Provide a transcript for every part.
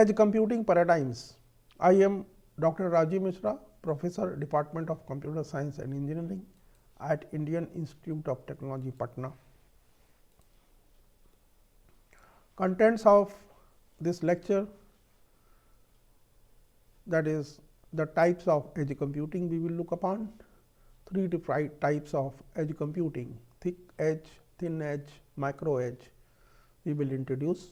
Edge computing paradigms. I am Dr. Rajiv Mishra, Professor, Department of Computer Science and Engineering at Indian Institute of Technology, Patna. Contents of this lecture, that is the types of edge computing we will look upon, 3 different types of edge computing, thick edge, thin edge, micro edge we will introduce.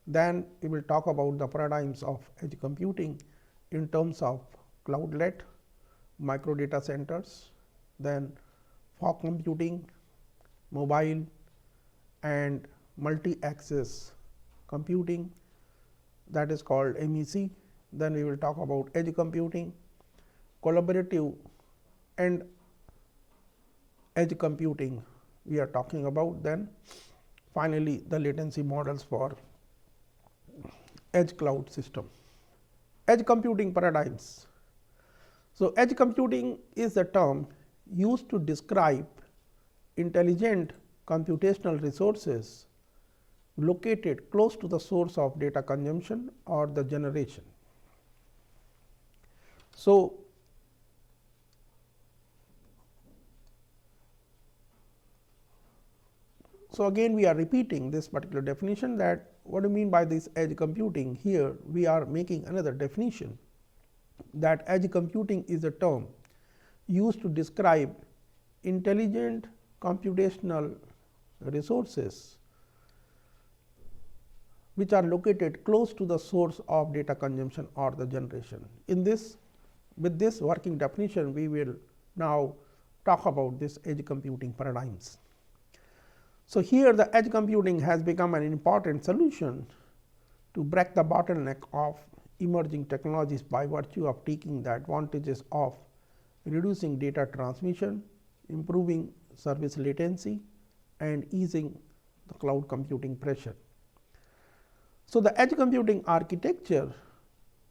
Then we will talk about the paradigms of edge computing in terms of cloudlet, micro data centers, then fog computing, mobile and multi-access computing, that is called MEC. Then we will talk about edge computing, collaborative and edge computing we are talking about. Then finally, the latency models for edge cloud system. Edge computing paradigms. So, edge computing is a term used to describe intelligent computational resources located close to the source of data consumption or the generation. So, again we are repeating this particular definition, that what do you mean by this edge computing? Here we are making another definition, that edge computing is a term used to describe intelligent computational resources which are located close to the source of data consumption or the generation. In this, with this working definition, we will now talk about this edge computing paradigms. So, here the edge computing has become an important solution to break the bottleneck of emerging technologies by virtue of taking the advantages of reducing data transmission, improving service latency and easing the cloud computing pressure. So, the edge computing architecture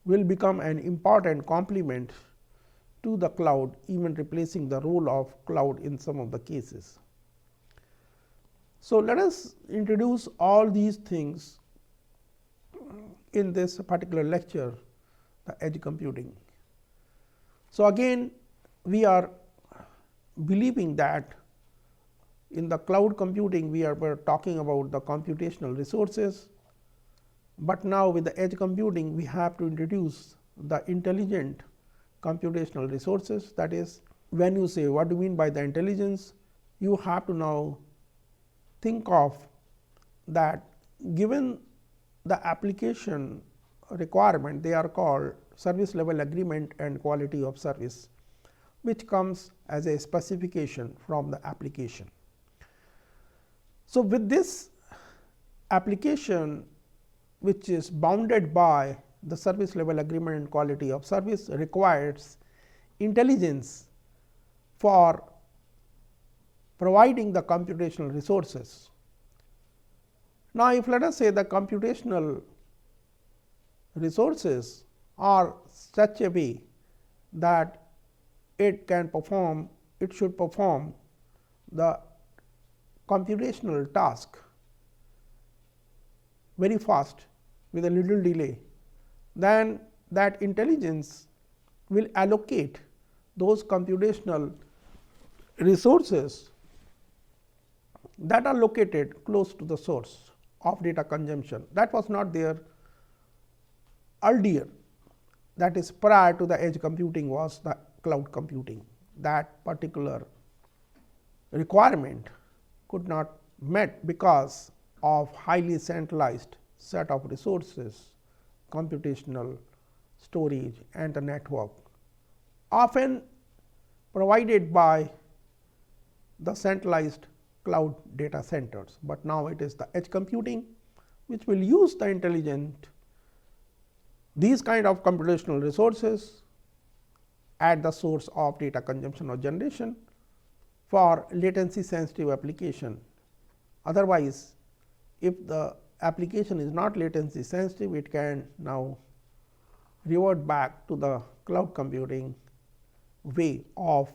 will become an important complement to the cloud, even replacing the role of cloud in some of the cases. So, let us introduce all these things in this particular lecture, the edge computing. So, again we are believing that in the cloud computing we are talking about the computational resources, but now with the edge computing we have to introduce the intelligent computational resources. That is, when you say what do you mean by the intelligence, you have to now think of that given the application requirement, they are called service level agreement and quality of service, which comes as a specification from the application. So, with this application, which is bounded by the service level agreement and quality of service, requires intelligence for providing the computational resources. Now, if let us say the computational resources are such a way that it can perform, it should perform the computational task very fast with a little delay, then that intelligence will allocate those computational resources that are located close to the source of data consumption. That was not there earlier, that is prior to the edge computing was the cloud computing. That particular requirement could not met because of highly centralized set of resources, computational storage and the network, often provided by the centralized cloud data centers, but now it is the edge computing which will use the intelligent these kind of computational resources at the source of data consumption or generation for latency sensitive application. Otherwise, if the application is not latency sensitive, it can now revert back to the cloud computing way of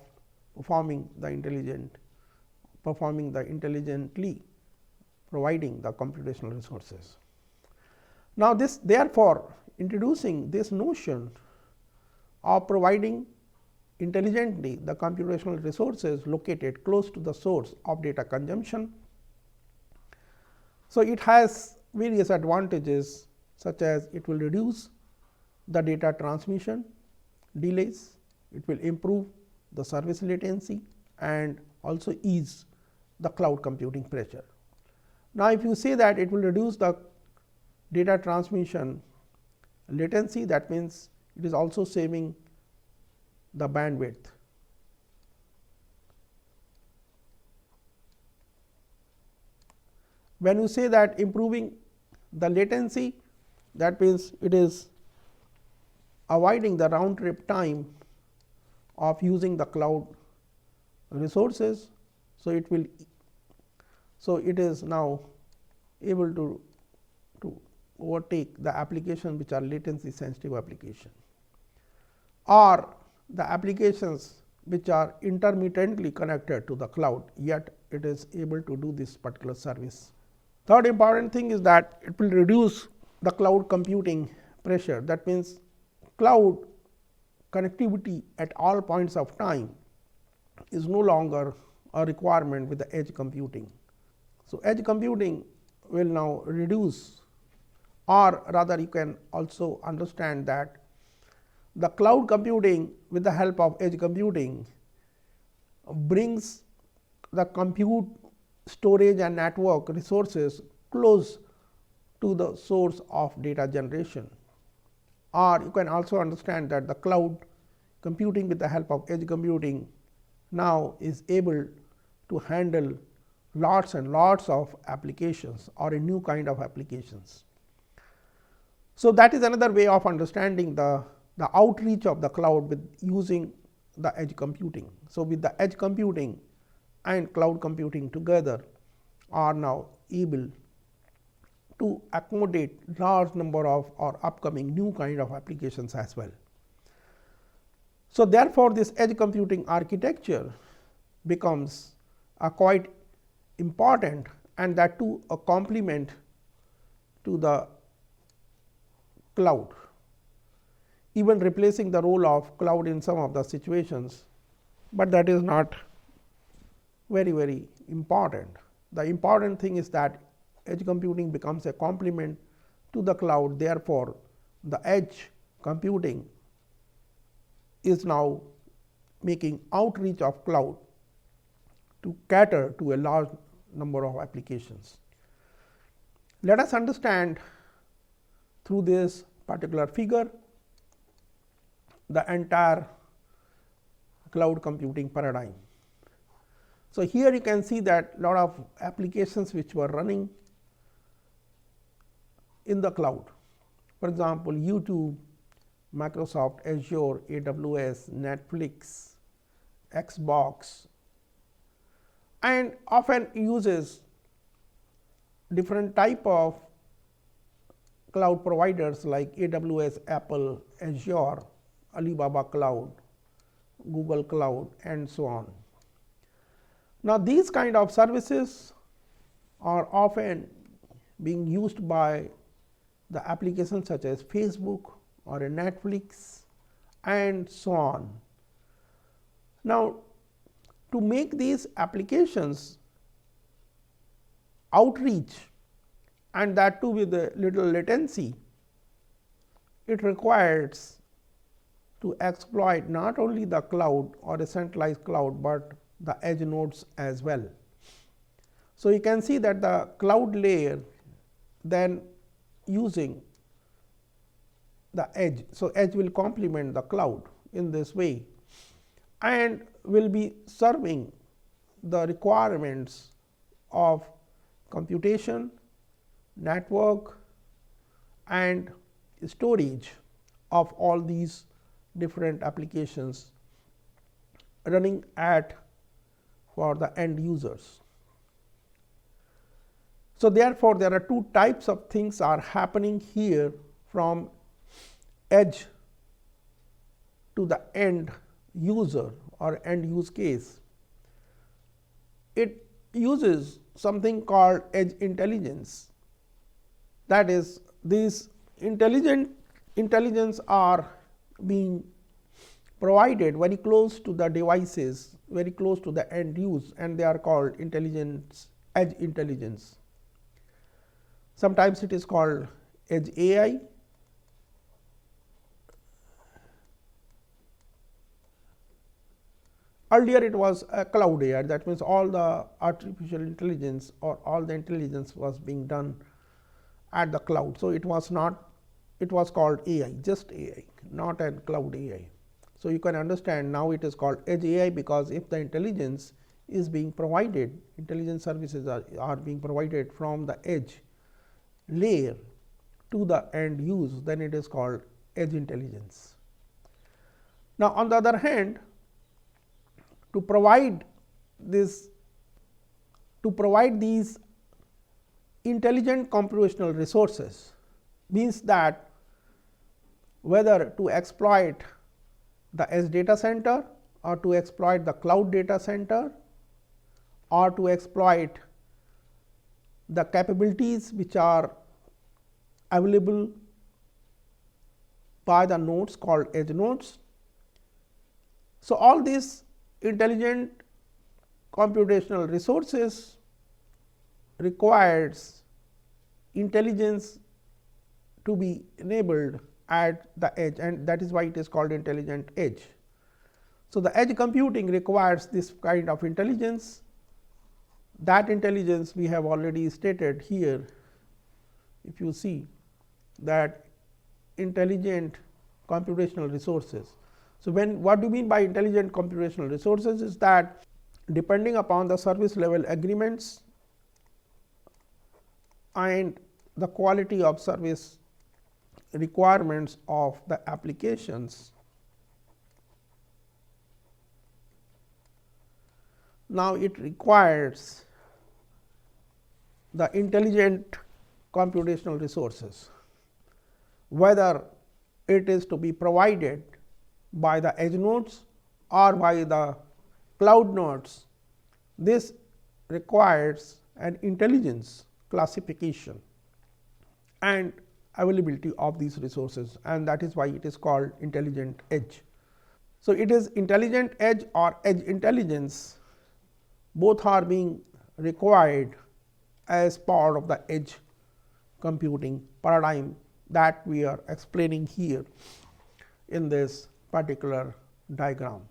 performing intelligently providing the computational resources. Now, this therefore, introducing this notion of providing intelligently the computational resources located close to the source of data consumption. So, it has various advantages such as it will reduce the data transmission delays, it will improve the service latency and also ease the cloud computing pressure. Now, if you say that it will reduce the data transmission latency, that means it is also saving the bandwidth. When you say that improving the latency, that means it is avoiding the round trip time of using the cloud resources. So, it is now able to overtake the applications which are latency sensitive application, or the applications which are intermittently connected to the cloud, yet it is able to do this particular service. Third important thing is that it will reduce the cloud computing pressure. That means, cloud connectivity at all points of time is no longer a requirement with the edge computing. So, edge computing will now reduce, or rather you can also understand that the cloud computing with the help of edge computing brings the compute, storage and network resources close to the source of data generation. Or you can also understand that the cloud computing with the help of edge computing now is able to handle lots and lots of applications or a new kind of applications. So, that is another way of understanding the outreach of the cloud with using the edge computing. So, with the edge computing and cloud computing together are now able to accommodate large number of or upcoming new kind of applications as well. So, therefore, this edge computing architecture becomes a quite important, and that too a complement to the cloud, even replacing the role of cloud in some of the situations, but that is not very important. The important thing is that edge computing becomes a complement to the cloud. Therefore, the edge computing is now making outreach of cloud to cater to a large number of applications. Let us understand through this particular figure the entire cloud computing paradigm. So, here you can see that lot of applications which were running in the cloud, for example, YouTube, Microsoft Azure, AWS, Netflix, Xbox, and often uses different type of cloud providers like AWS, Apple, Azure, Alibaba Cloud, Google Cloud and so on. Now, these kind of services are often being used by the applications such as Facebook or a Netflix and so on. Now, to make these applications outreach, and that too with a little latency, it requires to exploit not only the cloud or a centralized cloud, but the edge nodes as well. So, you can see that the cloud layer then using the edge. So, edge will complement the cloud in this way and will be serving the requirements of computation, network and storage of all these different applications running at for the end users. So, therefore, there are two types of things are happening here from edge to the end user or end use case. It uses something called edge intelligence, that is these intelligence are being provided very close to the devices, very close to the end use, and they are called edge intelligence. Sometimes it is called edge AI. Earlier it was a cloud AI, that means all the artificial intelligence or all the intelligence was being done at the cloud. So, it was not, it was called AI, just AI, not a cloud AI. So, you can understand now it is called edge AI, because if the intelligence is being provided, intelligence services are being provided from the edge layer to the end use, then it is called edge intelligence. Now, on the other hand, to provide these intelligent computational resources means that whether to exploit the edge data center or to exploit the cloud data center or to exploit the capabilities which are available by the nodes called edge nodes. So, all these intelligent computational resources requires intelligence to be enabled at the edge, and that is why it is called intelligent edge. So, the edge computing requires this kind of intelligence. That intelligence we have already stated here. If you see that intelligent computational resources. So, what do you mean by intelligent computational resources is that depending upon the service level agreements and the quality of service requirements of the applications, now it requires the intelligent computational resources, whether it is to be provided by the edge nodes or by the cloud nodes. This requires an intelligence classification and availability of these resources, and that is why it is called intelligent edge. So, it is intelligent edge or edge intelligence, both are being required as part of the edge computing paradigm that we are explaining here in this particular diagram.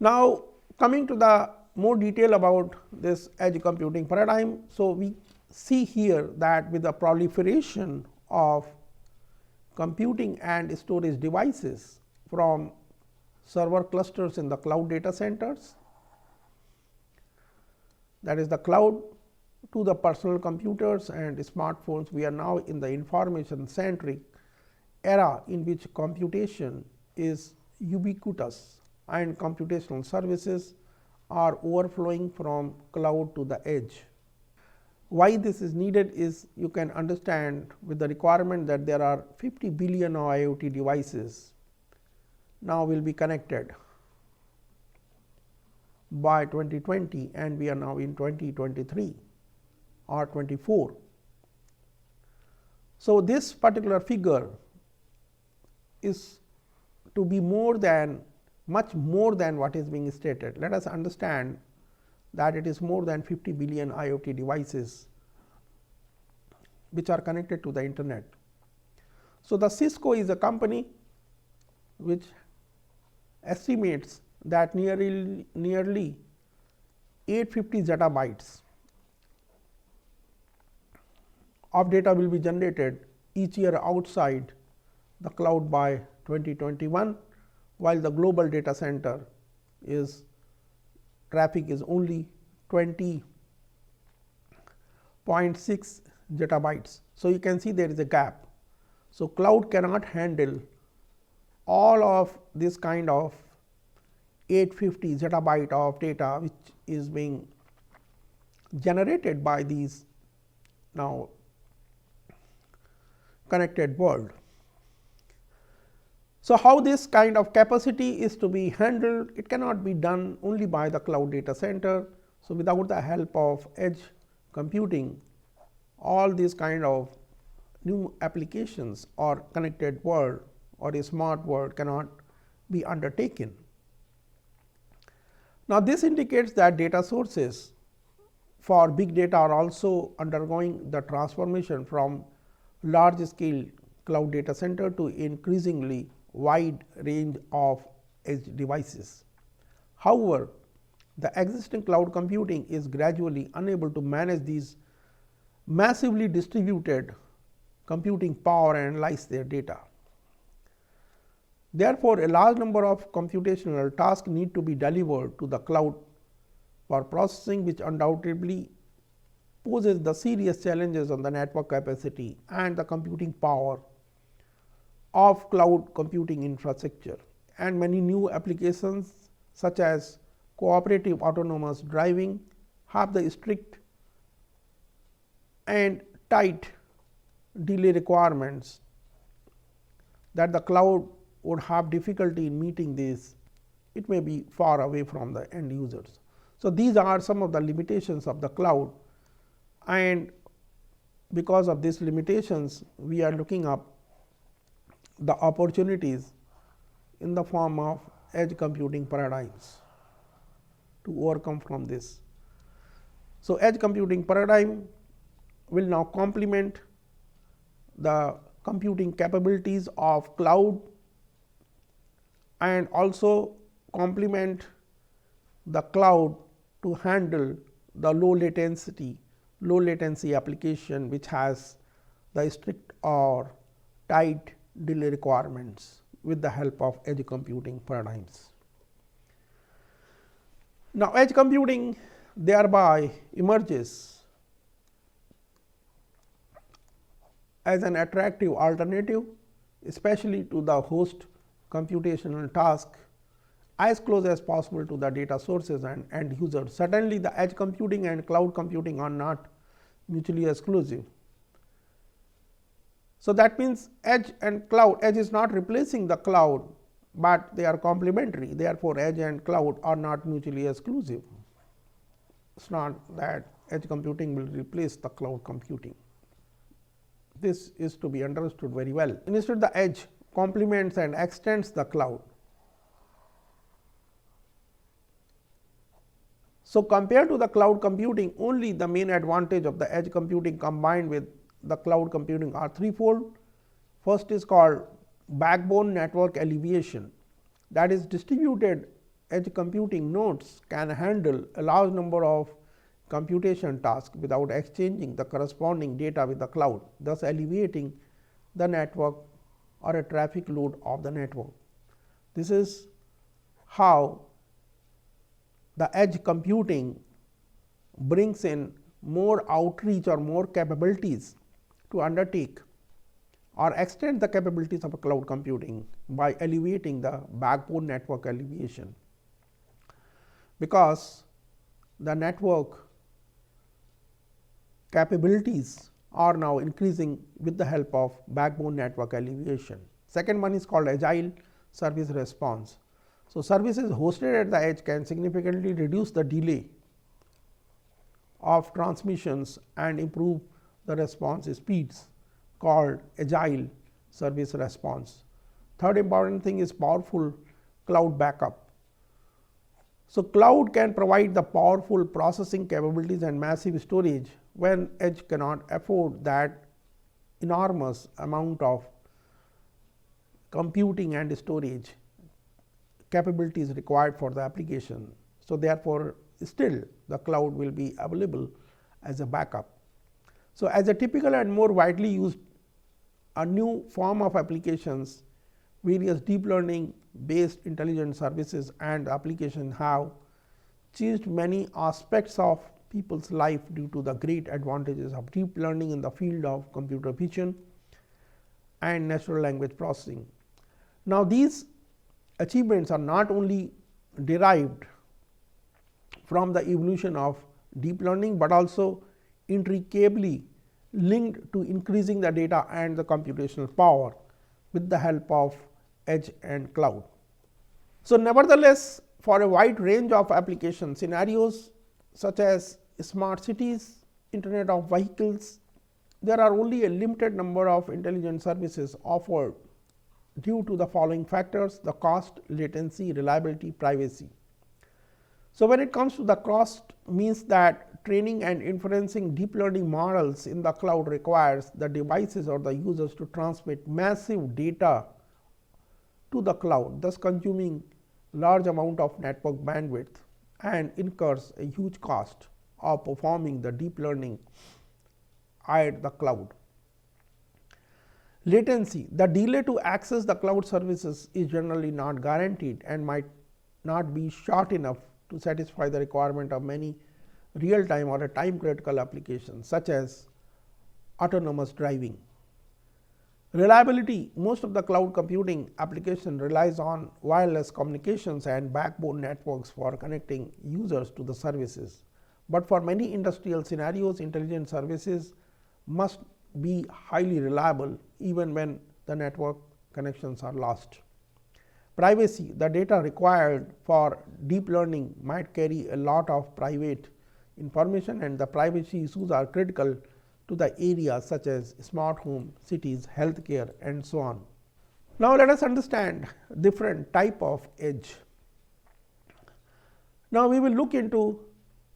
Now, coming to the more detail about this edge computing paradigm. So, we see here that with the proliferation of computing and storage devices from server clusters in the cloud data centers, that is the cloud, to the personal computers and smartphones, we are now in the information centric era in which computation is ubiquitous and computational services are overflowing from cloud to the edge. Why this is needed is you can understand with the requirement that there are 50 billion IoT devices now will be connected by 2020, and we are now in 2023 or 24. So, this particular figure is to be much more than what is being stated. Let us understand that it is more than 50 billion IoT devices which are connected to the internet. So, the Cisco is a company which estimates that nearly 850 zettabytes of data will be generated each year outside the cloud by 2021, while the global data center traffic is only 20.6 zettabytes. So, you can see there is a gap. So, cloud cannot handle all of this kind of 850 zettabyte of data which is being generated by these now connected world. So, how this kind of capacity is to be handled? It cannot be done only by the cloud data center. So, without the help of edge computing, all these kind of new applications or connected world or a smart world cannot be undertaken. Now, this indicates that data sources for big data are also undergoing the transformation from large scale cloud data center to increasingly wide range of edge devices. However, the existing cloud computing is gradually unable to manage these massively distributed computing power and analyze their data. Therefore, a large number of computational tasks need to be delivered to the cloud for processing, which undoubtedly poses the serious challenges on the network capacity and the computing power of cloud computing infrastructure. And many new applications such as cooperative autonomous driving have the strict and tight delay requirements that the cloud would have difficulty in meeting this. It may be far away from the end users. So, these are some of the limitations of the cloud, and because of these limitations we are looking up the opportunities in the form of edge computing paradigms to overcome from this. So, edge computing paradigm will now complement the computing capabilities of cloud and also complement the cloud to handle the low latency application which has the strict or tight delay requirements with the help of edge computing paradigms. Now, edge computing thereby emerges as an attractive alternative, especially to the host computational task as close as possible to the data sources and end users. Certainly, the edge computing and cloud computing are not mutually exclusive. So, that means edge and cloud, edge is not replacing the cloud, but they are complementary. Therefore, edge and cloud are not mutually exclusive. It is not that edge computing will replace the cloud computing. This is to be understood very well. Instead, the edge complements and extends the cloud. So, compared to the cloud computing, only the main advantage of the edge computing combined with the cloud computing are threefold. First is called backbone network alleviation, that is, distributed edge computing nodes can handle a large number of computation tasks without exchanging the corresponding data with the cloud, thus alleviating the network or a traffic load of the network. This is how the edge computing brings in more outreach or more capabilities to undertake or extend the capabilities of a cloud computing by alleviating the backbone network alleviation, because the network capabilities are now increasing with the help of backbone network alleviation. Second one is called agile service response. So, services hosted at the edge can significantly reduce the delay of transmissions and improve the response speeds, called agile service response. Third important thing is powerful cloud backup. So, cloud can provide the powerful processing capabilities and massive storage when edge cannot afford that enormous amount of computing and storage capabilities required for the application. So, therefore, still the cloud will be available as a backup. So, as a typical and more widely used a new form of applications, various deep learning based intelligent services and applications have changed many aspects of people's life due to the great advantages of deep learning in the field of computer vision and natural language processing. Now, these achievements are not only derived from the evolution of deep learning, but also intricately linked to increasing the data and the computational power with the help of edge and cloud. So, nevertheless, for a wide range of application scenarios such as smart cities, Internet of Vehicles, there are only a limited number of intelligent services offered due to the following factors: the cost, latency, reliability, privacy. So, when it comes to the cost, means that training and inferencing deep learning models in the cloud requires the devices or the users to transmit massive data to the cloud, thus consuming large amount of network bandwidth and incurs a huge cost of performing the deep learning at the cloud. Latency, the delay to access the cloud services is generally not guaranteed and might not be short enough to satisfy the requirement of many real time or a time critical applications such as autonomous driving. Reliability, most of the cloud computing application relies on wireless communications and backbone networks for connecting users to the services. But for many industrial scenarios, intelligent services must be highly reliable even when the network connections are lost. Privacy, the data required for deep learning might carry a lot of private information, and the privacy issues are critical to the areas such as smart home, cities, healthcare, and so on. Now, let us understand different type of edge. Now, we will look into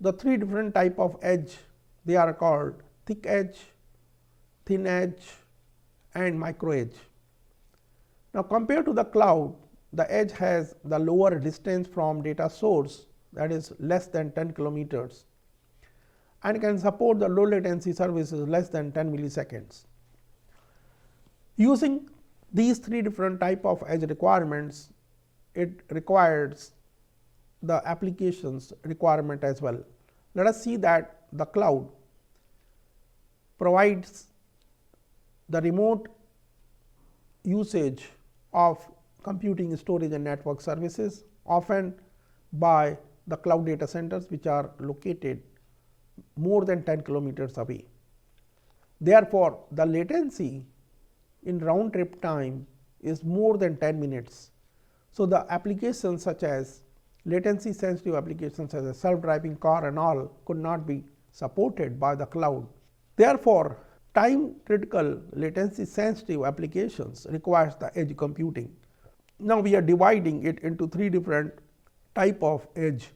the three different type of edge. They are called thick edge, thin edge, and micro edge. Now, compared to the cloud, the edge has the lower distance from data source, that is less than 10 kilometers, and can support the low latency services less than 10 milliseconds. Using these three different type of edge requirements, it requires the applications requirement as well. Let us see that the cloud provides the remote usage of computing, storage, and network services, often by the cloud data centers which are located more than 10 kilometers away. Therefore, the latency in round trip time is more than 10 minutes. So, the applications such as latency sensitive applications as a self-driving car and all could not be supported by the cloud. Therefore, time critical latency sensitive applications requires the edge computing. Now, we are dividing it into three different type of edge.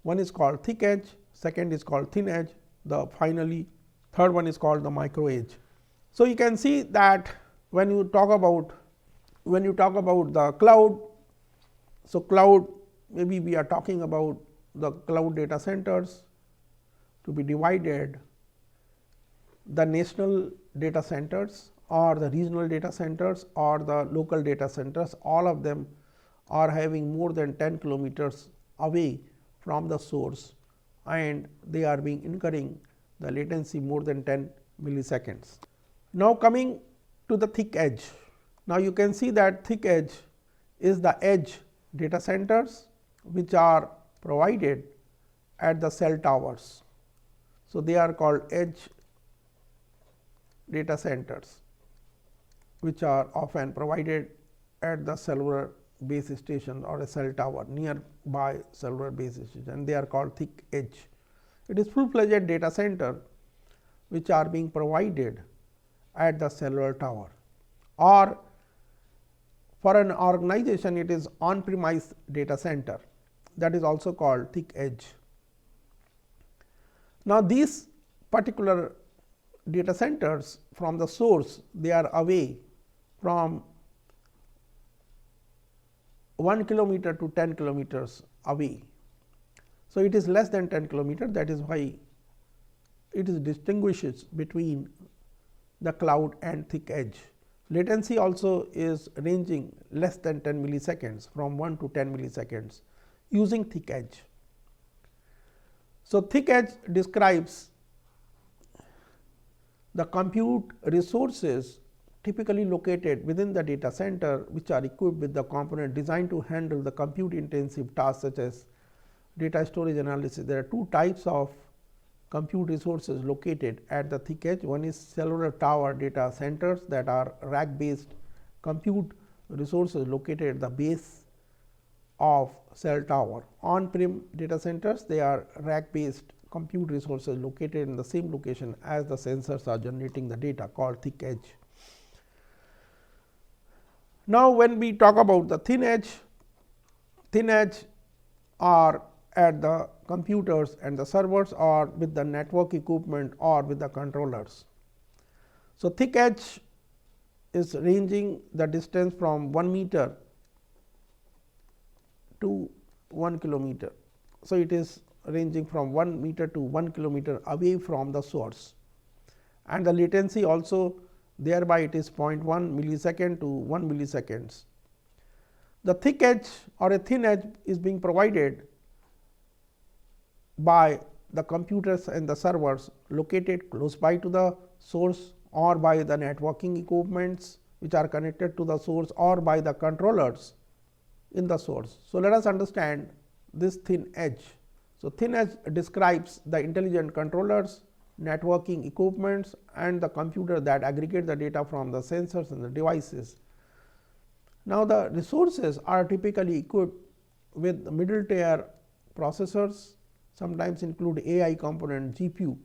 One is called thick edge, second is called thin edge, the finally third one is called the micro edge. So, you can see that when you talk about the cloud, so cloud, maybe we are talking about the cloud data centers to be divided, the national data centers or the regional data centers or the local data centers, all of them are having more than 10 kilometers away from the source, and they are being incurring the latency more than 10 milliseconds. Now, coming to the thick edge. Now, you can see that thick edge is the edge data centers which are provided at the cell towers. So, they are called edge data centers which are often provided at the cellular base station or a cell tower nearby cellular base station, and they are called thick edge. It is full-fledged data center which are being provided at the cellular tower, or for an organization it is on-premise data center, that is also called thick edge. Now, these particular data centers from the source, they are away from 1 kilometer to 10 kilometers away. So, it is less than 10 kilometers, that is why it is distinguishes between the cloud and thick edge. Latency also is ranging less than 10 milliseconds, from 1 to 10 milliseconds using thick edge. So, thick edge describes the compute resources typically located within the data center, which are equipped with the component designed to handle the compute intensive tasks such as data storage analysis. There are two types of compute resources located at the thick edge. One is cellular tower data centers, that are rack based compute resources located at the base of cell tower. On-prem data centers, they are rack based compute resources located in the same location as the sensors are generating the data, called thick edge. Now, when we talk about the thin edge are at the computers and the servers, or with the network equipment, or with the controllers. So, thick edge is ranging the distance from 1 meter to 1 kilometer. So, it is ranging from 1 meter to 1 kilometer away from the source, and the latency also thereby it is 0.1 millisecond to 1 milliseconds. The thick edge or a thin edge is being provided by the computers and the servers located close by to the source, or by the networking equipments which are connected to the source, or by the controllers in the source. So, let us understand this thin edge. So, thin edge describes the intelligent controllers, networking equipments, and the computer that aggregate the data from the sensors and the devices. Now, the resources are typically equipped with middle tier processors, sometimes include AI component GPU.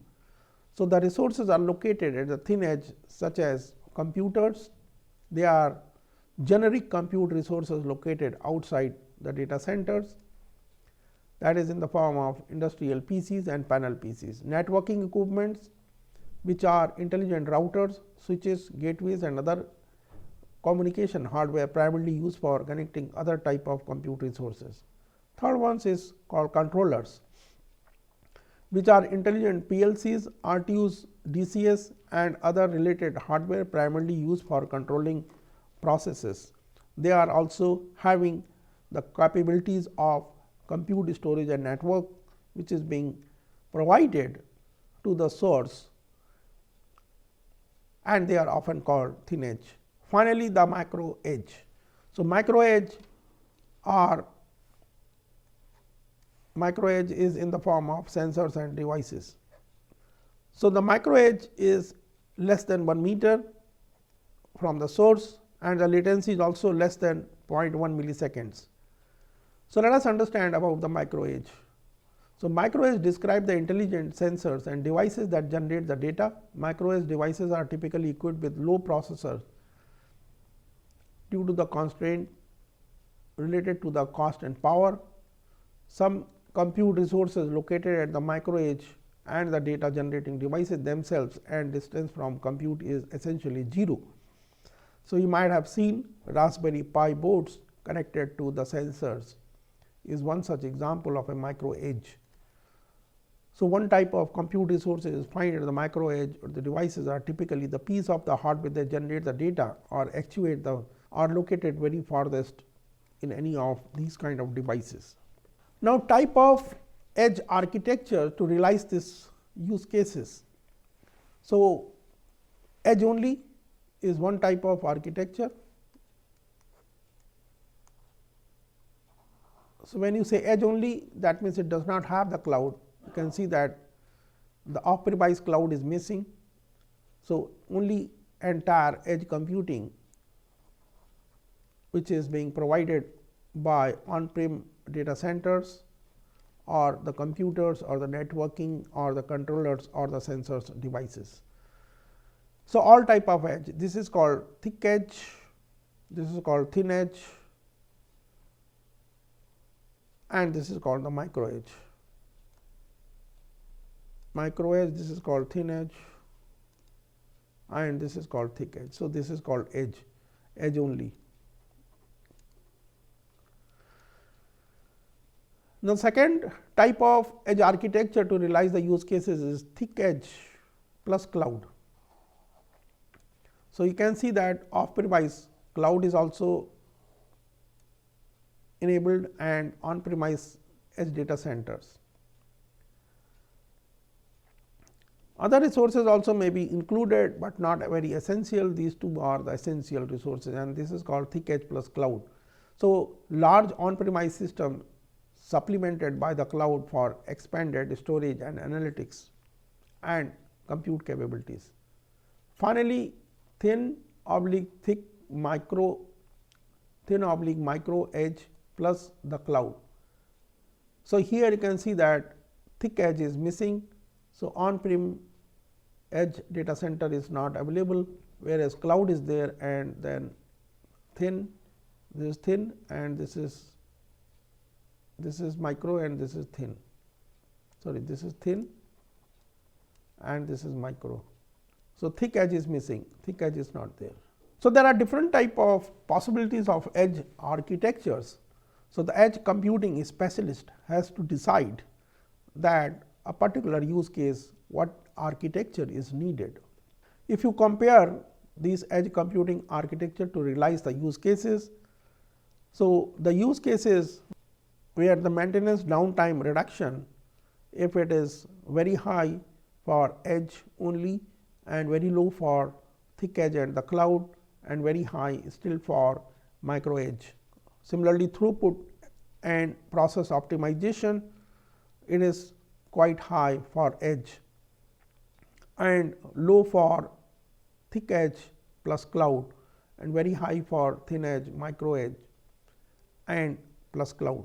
So, the resources are located at the thin edge, such as computers. They are generic compute resources located outside the data centers, that is in the form of industrial PCs and panel PCs. Networking equipments, which are intelligent routers, switches, gateways, and other communication hardware primarily used for connecting other type of compute resources. Third one is called controllers, which are intelligent PLCs, RTUs, DCS, and other related hardware primarily used for controlling processes. They are also having the capabilities of compute, storage, and network, which is being provided to the source, and they are often called thin edge. Finally, the micro edge. So, micro edge is in the form of sensors and devices. So, the micro edge is less than 1 meter from the source, and the latency is also less than 0.1 milliseconds. So, let us understand about the micro edge. So, micro edge describe the intelligent sensors and devices that generate the data. Micro edge devices are typically equipped with low processors due to the constraint related to the cost and power. Some compute resources located at the micro edge and the data generating devices themselves, and distance from compute is essentially 0. So, you might have seen Raspberry Pi boards connected to the sensors is one such example of a micro edge. So, one type of compute resources is found at the micro edge, or the devices are typically the piece of the hardware that generate the data or actuate the, are located very farthest in any of these kind of devices. Now, type of edge architecture to realize this use cases. So, edge only is one type of architecture. So, when you say edge only, that means it does not have the cloud. You can see that the off premise cloud is missing. So, only entire edge computing, which is being provided by on-prem data centers, or the computers, or the networking, or the controllers, or the sensors devices. So, all type of edge, this is called thick edge, this is called thin edge, and this is called the micro edge. Micro edge, this is called thin edge, and this is called thick edge. So, this is called edge only. Now, second type of edge architecture to realize the use cases is thick edge plus cloud. So, you can see that off premise cloud is also enabled, and on premise edge data centers. Other resources also may be included, but not very essential. These two are the essential resources, and this is called thick edge plus cloud. So, large on premise system supplemented by the cloud for expanded storage and analytics and compute capabilities. Finally, thin oblique micro edge plus the cloud. So, here you can see that thick edge is missing. So, on-prem edge data center is not available, whereas cloud is there, and then thin, this is thin, and this is micro, and this is thin. Sorry, this is thin and this is micro. So, thick edge is missing, thick edge is not there. So, there are different type of possibilities of edge architectures. So, the edge computing specialist has to decide that a particular use case what architecture is needed. If you compare these edge computing architecture to realize the use cases, so the use cases where the maintenance downtime reduction, if it is very high for edge only and very low for thick edge and the cloud, and very high still for micro edge. Similarly, throughput and process optimization, it is quite high for edge and low for thick edge plus cloud, and very high for thin edge, micro edge and plus cloud.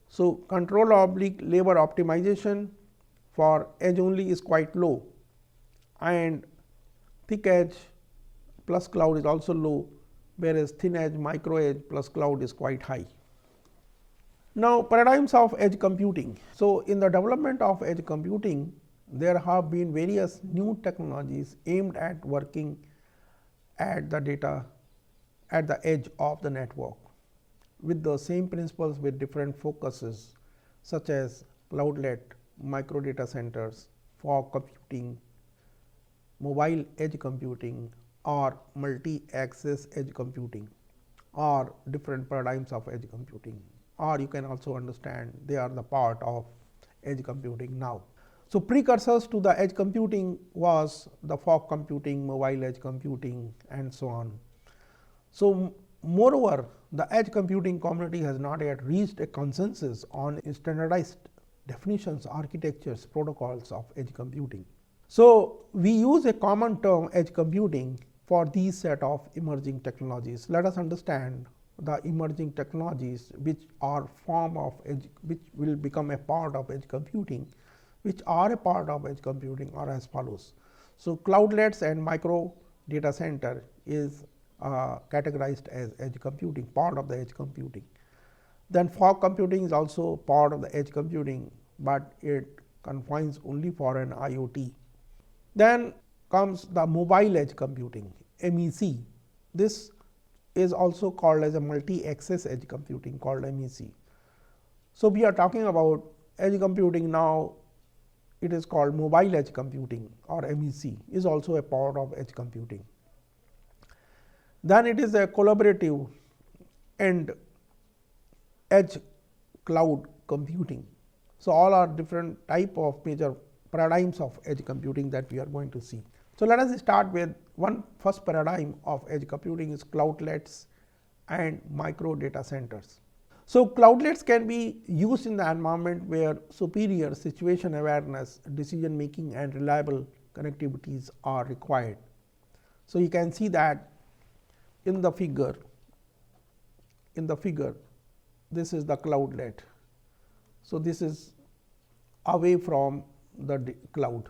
So, control oblique labor optimization for edge only is quite low, and thick edge plus cloud is also low, whereas thin edge, micro edge plus cloud is quite high. Now, paradigms of edge computing. So, in the development of edge computing, there have been various new technologies aimed at working at the data at the edge of the network with the same principles with different focuses, such as cloudlet, micro data centers, fog computing, mobile edge computing, or multi-access edge computing, or different paradigms of edge computing, or you can also understand they are the part of edge computing now. So, precursors to the edge computing was the fog computing, mobile edge computing, and so on. So, moreover, the edge computing community has not yet reached a consensus on standardized definitions, architectures, protocols of edge computing. So, we use a common term edge computing for these set of emerging technologies. Let us understand the emerging technologies which are form of edge, which will become a part of edge computing, which are a part of edge computing are as follows. So, cloudlets and micro data center is categorized as edge computing, part of the edge computing. Then fog computing is also part of the edge computing, but it confines only for an IoT. Then comes the mobile edge computing, MEC. This is also called as a multi-access edge computing, called MEC. So, we are talking about edge computing now, it is called mobile edge computing, or MEC is also a part of edge computing. Then it is a collaborative and edge cloud computing. So, all are different type of major paradigms of edge computing that we are going to see. So, let us start with one first paradigm of edge computing is cloudlets and micro data centers. So, cloudlets can be used in the environment where superior situation awareness, decision making and reliable connectivities are required. So, you can see that in the figure, this is the cloudlet. So, this is away from the cloud.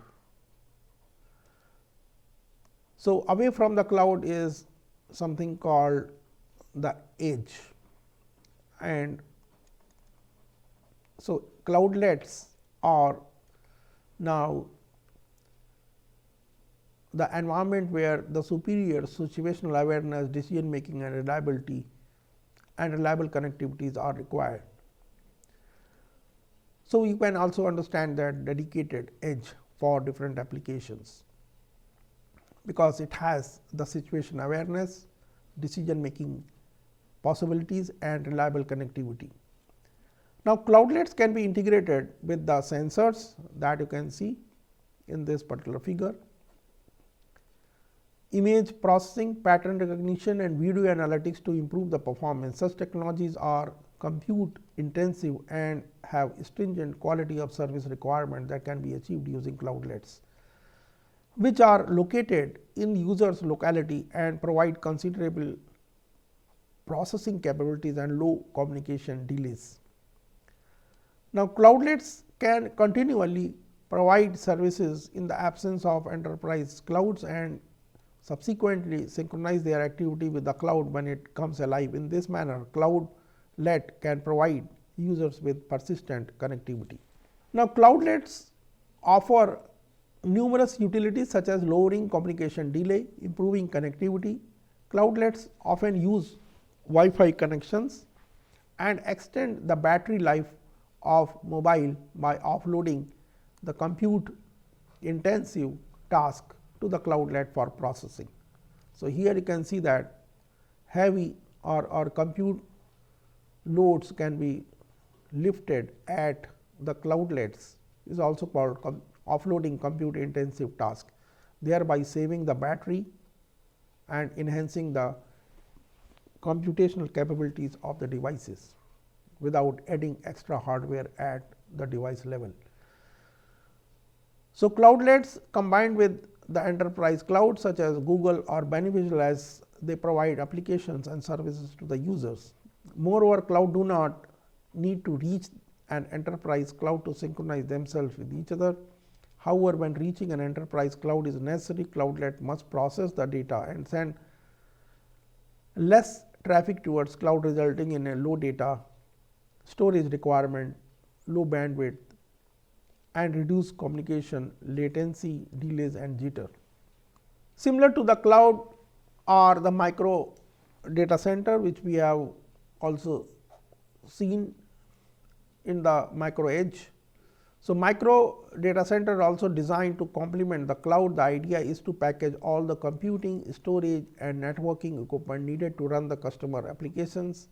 So, away from the cloud is something called the edge, and so cloudlets are now the environment where the superior situational awareness, decision making and reliability and reliable connectivities are required. So, you can also understand that dedicated edge for different applications, because it has the situation awareness, decision making possibilities and reliable connectivity. Now, cloudlets can be integrated with the sensors that you can see in this particular figure. Image processing, pattern recognition and video analytics to improve the performance. Such technologies are compute intensive and have stringent quality of service requirement that can be achieved using cloudlets, which are located in users locality and provide considerable processing capabilities and low communication delays. Now, cloudlets can continually provide services in the absence of enterprise clouds and subsequently synchronize their activity with the cloud when it comes alive. In this manner, cloudlet can provide users with persistent connectivity. Now, cloudlets offer numerous utilities such as lowering communication delay, improving connectivity. Cloudlets often use Wi-Fi connections and extend the battery life of mobile by offloading the compute intensive task to the cloudlet for processing. So, here you can see that heavy or compute loads can be lifted at the cloudlets is also called offloading compute intensive task, thereby saving the battery and enhancing the computational capabilities of the devices without adding extra hardware at the device level. So, cloudlets combined with the enterprise cloud such as Google are beneficial as they provide applications and services to the users. Moreover, cloud do not need to reach an enterprise cloud to synchronize themselves with each other. However, when reaching an enterprise cloud is necessary, cloudlet must process the data and send less traffic towards cloud, resulting in a low data storage requirement, low bandwidth and reduced communication latency, delays and jitter. Similar to the cloud are the micro data center, which we have also seen in the micro edge. So, micro data center are also designed to complement the cloud. The idea is to package all the computing, storage and networking equipment needed to run the customer applications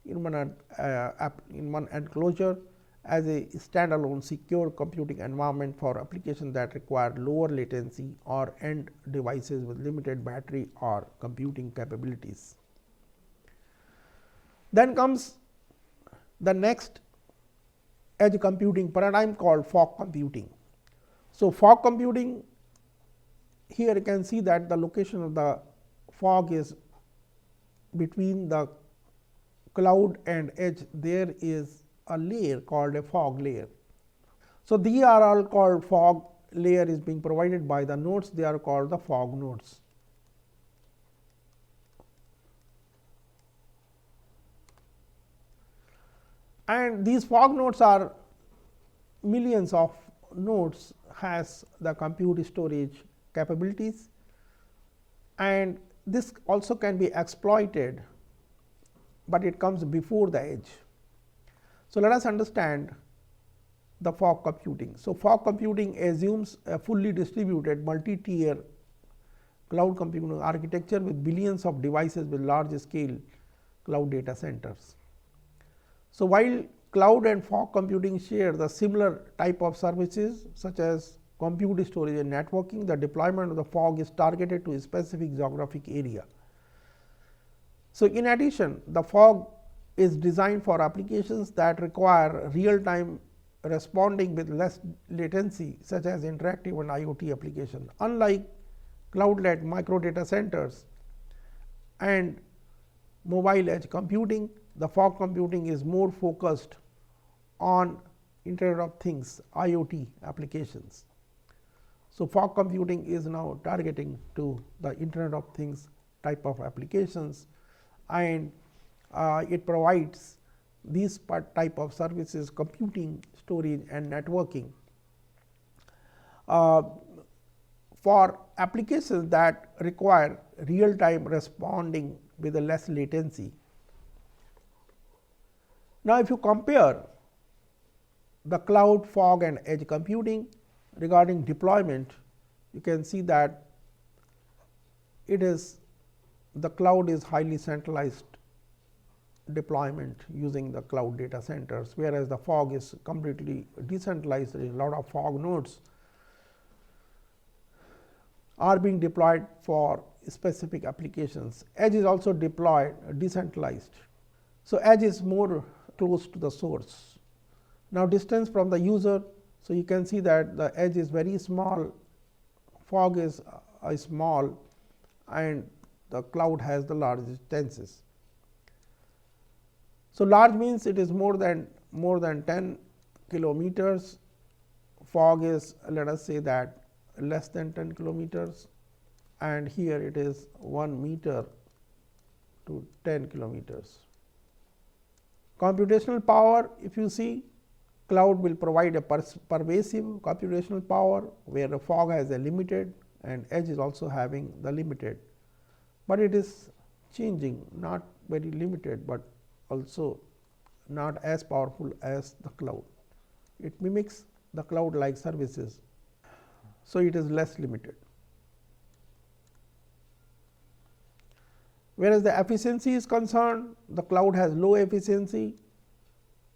in one enclosure as a standalone secure computing environment for applications that require lower latency or end devices with limited battery or computing capabilities. Then comes the next edge computing paradigm called fog computing. So, fog computing, here you can see that the location of the fog is between the cloud and edge. There is a layer called a fog layer. So, these are all called fog layer is being provided by the nodes, they are called the fog nodes. And these fog nodes are millions of nodes has the compute storage capabilities, and this also can be exploited, but it comes before the edge. So, let us understand the fog computing. So, fog computing assumes a fully distributed multi-tier cloud computing architecture with billions of devices with large scale cloud data centers. So, while cloud and fog computing share the similar type of services such as compute storage and networking, the deployment of the fog is targeted to a specific geographic area. So, in addition, the fog is designed for applications that require real time responding with less latency, such as interactive and IoT applications. Unlike cloud-led micro data centers and mobile edge computing, the fog computing is more focused on Internet of Things IoT applications. So, fog computing is now targeting to the Internet of Things type of applications, and it provides these type of services, computing, storage and networking for applications that require real time responding with a less latency. Now, if you compare the cloud, fog and edge computing regarding deployment, you can see that it is the cloud is highly centralized deployment using the cloud data centers, whereas the fog is completely decentralized. There is a lot of fog nodes are being deployed for specific applications. Edge is also deployed decentralized. So, edge is more close to the source. Now, distance from the user. So, you can see that the edge is very small, fog is small and the cloud has the large distances. So, large means it is more than 10 kilometers, fog is, let us say that, less than 10 kilometers, and here it is 1 meter to 10 kilometers. Computational power, if you see, cloud will provide a pervasive computational power, where the fog has a limited and edge is also having the limited, but it is changing, not very limited, but also not as powerful as the cloud. It mimics the cloud like services, so it is less limited. Whereas the efficiency is concerned, the cloud has low efficiency,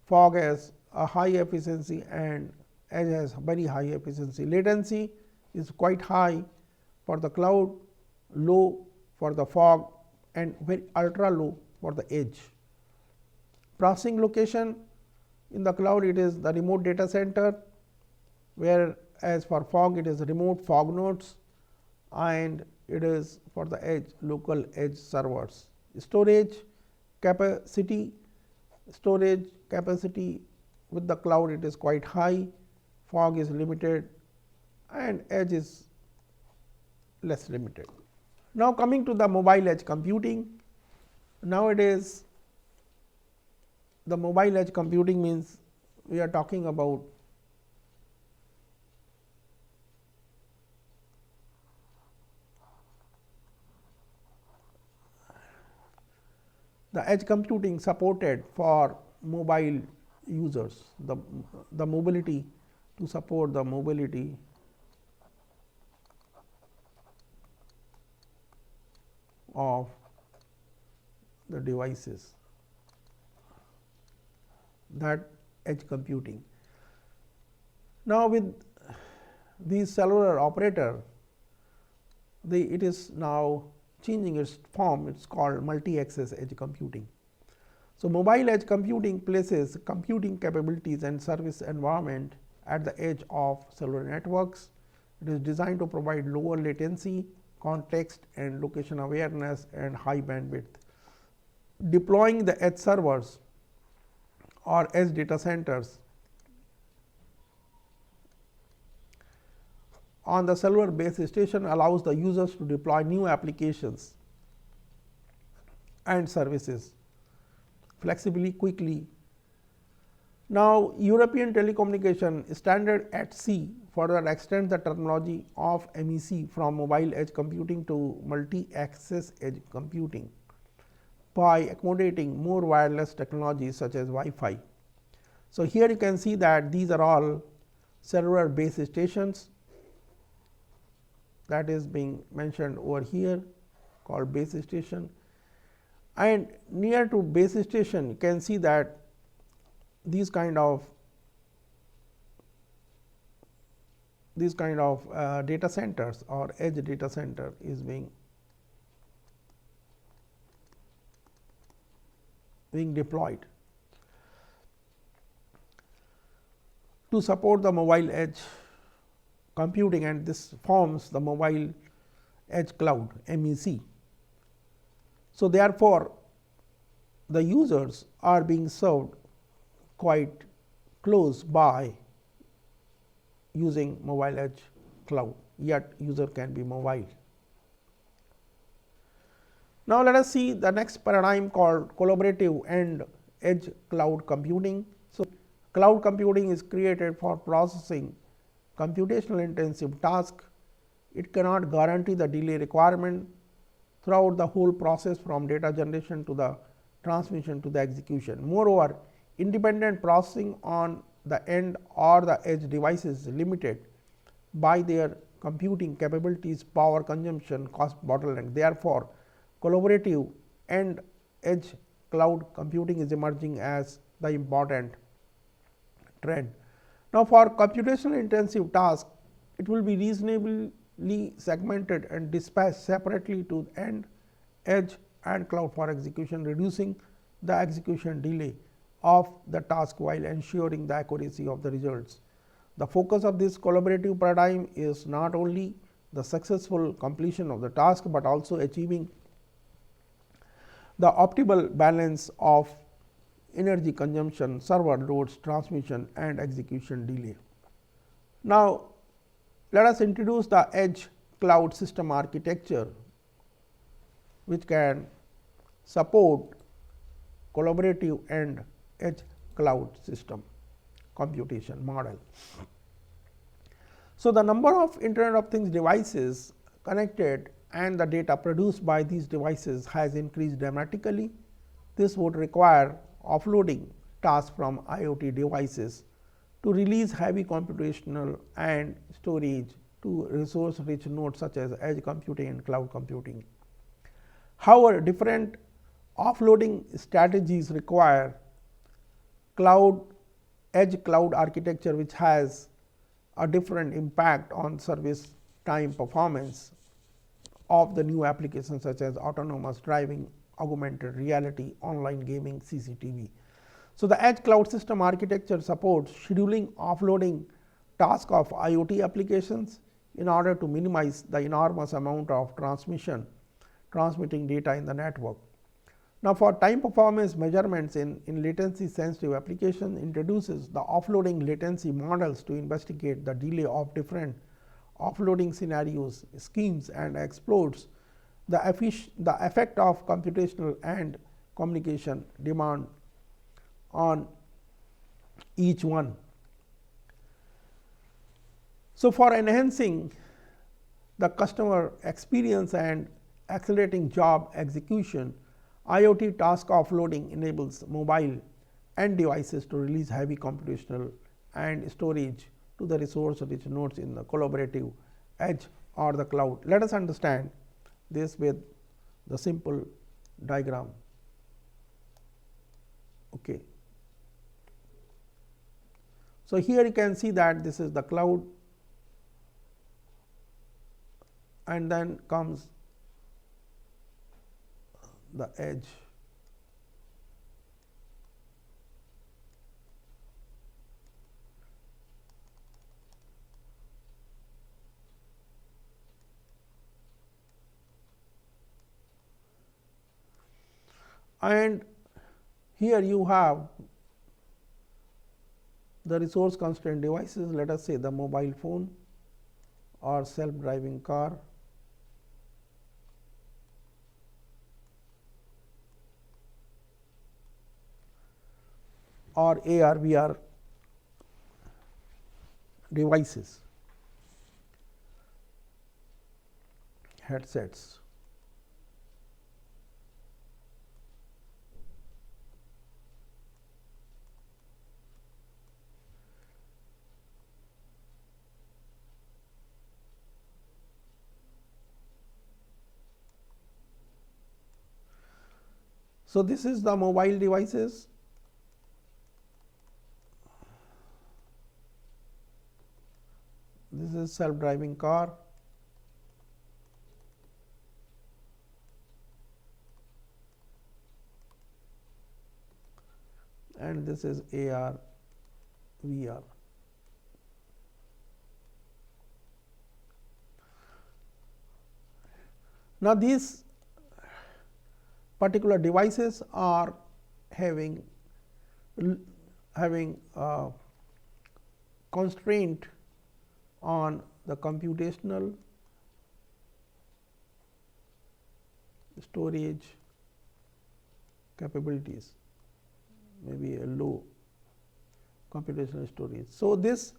fog has a high efficiency, and edge has very high efficiency. Latency is quite high for the cloud, low for the fog, and very ultra low for the edge. Processing location in the cloud, it is the remote data center, whereas for fog it is remote fog nodes, and it is for the edge local edge servers. Storage capacity with the cloud, it is quite high, fog is limited, and edge is less limited. Now, coming to the mobile edge computing. Nowadays, the mobile edge computing means we are talking about the edge computing supported for mobile users, the mobility, to support the mobility of the devices, that edge computing. Now, with these cellular operator, it is now changing its form, it is called multi-access edge computing. So, mobile edge computing places computing capabilities and service environment at the edge of cellular networks. It is designed to provide lower latency, context and location awareness, and high bandwidth. Deploying the edge servers or edge data centers on the cellular base station allows the users to deploy new applications and services flexibly, quickly. Now, European Telecommunication Standard at C further extends the terminology of MEC from mobile edge computing to multi-access edge computing by accommodating more wireless technologies such as Wi-Fi. So, here you can see that these are all cellular base stations that is being mentioned over here, called base station, and near to base station you can see that these kind of data centers or edge data center is being deployed to support the mobile edge computing, and this forms the mobile edge cloud MEC. So, therefore, the users are being served quite close by using mobile edge cloud, yet user can be mobile. Now, let us see the next paradigm called collaborative and edge cloud computing. So, cloud computing is created for processing computational intensive task. It cannot guarantee the delay requirement throughout the whole process from data generation to the transmission to the execution. Moreover, independent processing on the end or the edge devices is limited by their computing capabilities, power consumption, cost bottleneck. Therefore, collaborative and edge cloud computing is emerging as the important trend. Now, for computational intensive tasks, it will be reasonably segmented and dispatched separately to end, edge and cloud for execution, reducing the execution delay of the task while ensuring the accuracy of the results. The focus of this collaborative paradigm is not only the successful completion of the task, but also achieving the optimal balance of energy consumption, server loads, transmission and execution delay. Now, let us introduce the edge cloud system architecture, which can support collaborative and edge cloud system computation model. So, the number of Internet of Things devices connected and the data produced by these devices has increased dramatically. This would require offloading tasks from IoT devices to release heavy computational and storage to resource rich nodes such as edge computing and cloud computing. However, different offloading strategies require edge cloud architecture, which has a different impact on service time performance of the new applications such as autonomous driving, augmented reality, online gaming, CCTV. So, the edge cloud system architecture supports scheduling offloading tasks of IoT applications in order to minimize the enormous amount of transmitting data in the network. Now, for time performance measurements in latency sensitive application, introduces the offloading latency models to investigate the delay of different offloading scenarios, schemes and explores the effect of computational and communication demand on each one. So, for enhancing the customer experience and accelerating job execution, IoT task offloading enables mobile and devices to release heavy computational and storage to the resource rich nodes in the collaborative edge or the cloud. Let us understand this with the simple diagram. Okay. So, here you can see that this is the cloud, and then comes the edge. And here you have the resource constrained devices, let us say the mobile phone or self driving car, or AR VR devices, headsets. So, this is the mobile devices. This is self driving car, and this is AR VR. Now, these particular devices are having constraint on the computational, storage capabilities, maybe a low computational storage. So, this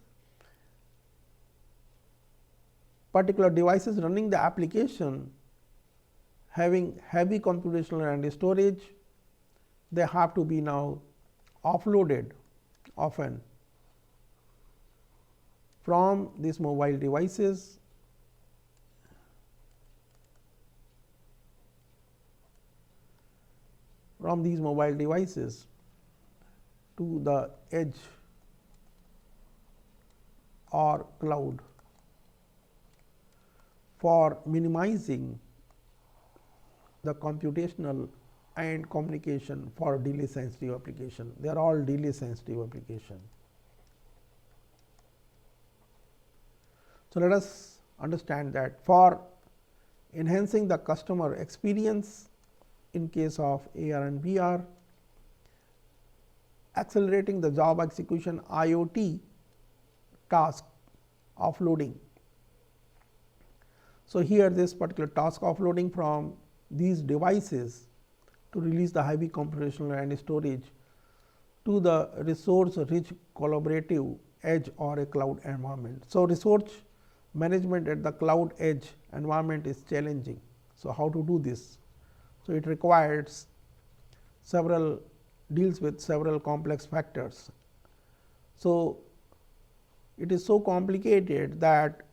particular device is running the application having heavy computational and storage, they have to be now offloaded often from these mobile devices to the edge or cloud for minimizing the computational and communication for delay sensitive application. They are all delay sensitive application. So, let us understand that for enhancing the customer experience in case of AR and VR, accelerating the job execution IoT task offloading. So, here this particular task offloading from these devices to release the heavy computational and storage to the resource rich collaborative edge or a cloud environment. So, resource management at the cloud edge environment is challenging. So, how to do this? So, it requires deals with several complex factors. So, it is so complicated that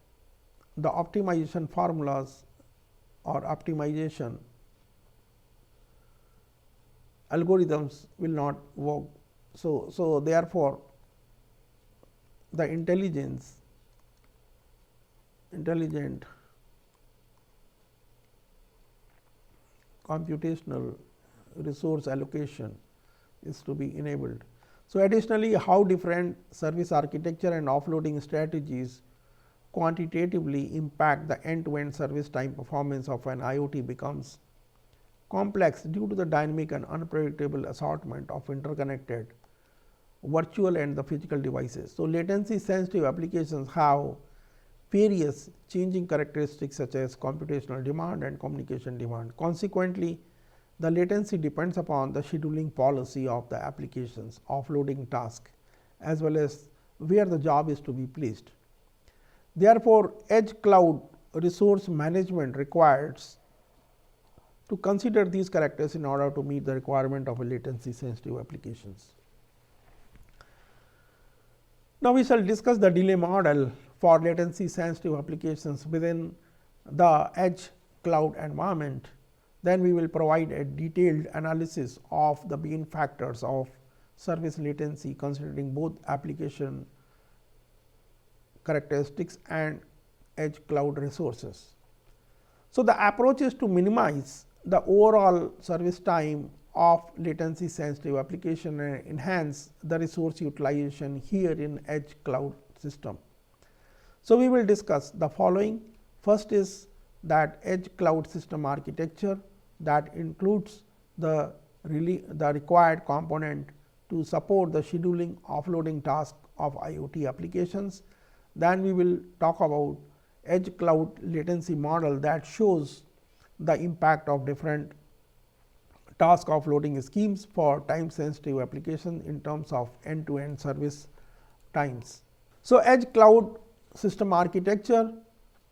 the optimization formulas or optimization algorithms will not work. So, therefore, the intelligent computational resource allocation is to be enabled. So, additionally, how different service architecture and offloading strategies quantitatively impact the end-to-end service time performance of an IoT becomes complex due to the dynamic and unpredictable assortment of interconnected virtual and the physical devices. So, latency sensitive applications have various changing characteristics such as computational demand and communication demand. Consequently, the latency depends upon the scheduling policy of the application's offloading task as well as where the job is to be placed. Therefore, edge cloud resource management requires to consider these characters in order to meet the requirement of a latency sensitive applications. Now, we shall discuss the delay model for latency sensitive applications within the edge cloud environment. Then we will provide a detailed analysis of the main factors of service latency considering both application characteristics and edge cloud resources. So, the approach is to minimize the overall service time of latency sensitive application and enhance the resource utilization here in edge cloud system. So, we will discuss the following. First is that edge cloud system architecture that includes the required component to support the scheduling offloading task of IoT applications. Then we will talk about edge cloud latency model that shows the impact of different task offloading schemes for time sensitive application in terms of end to end service times. So, edge cloud system architecture,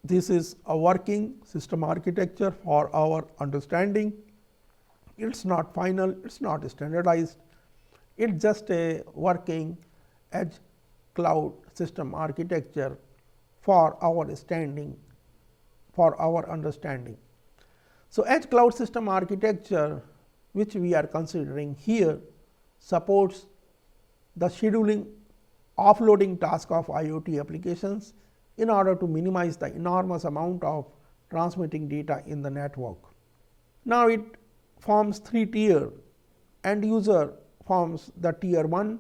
this is a working system architecture for our understanding. It is not final, it is not standardized, it is just a working edge cloud system architecture for our understanding. So, edge cloud system architecture which we are considering here supports the scheduling offloading task of IoT applications in order to minimize the enormous amount of transmitting data in the network. Now, it forms 3 tier. End user forms the tier 1,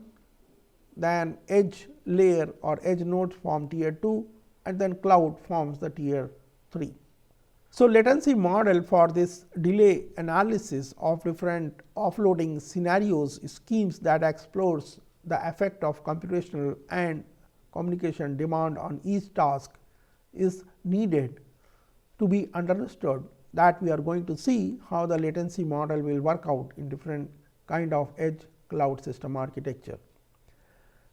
then edge layer or edge nodes form tier 2 and then cloud forms the tier 3. So, latency model for this delay analysis of different offloading scenarios schemes that explores the effect of computational and communication demand on each task is needed to be understood, that we are going to see how the latency model will work out in different kind of edge cloud system architecture.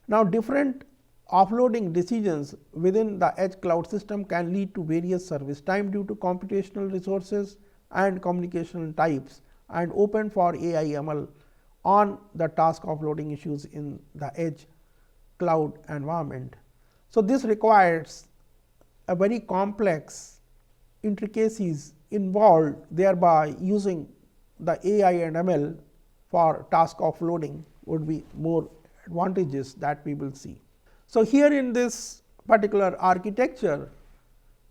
Now, different offloading decisions within the edge cloud system can lead to various service time due to computational resources and communication types and open for AI/ML on the task offloading issues in the edge cloud environment. So, this requires a very complex intricacies involved, thereby using the AI and ML for task offloading would be more advantages that we will see. So, here in this particular architecture,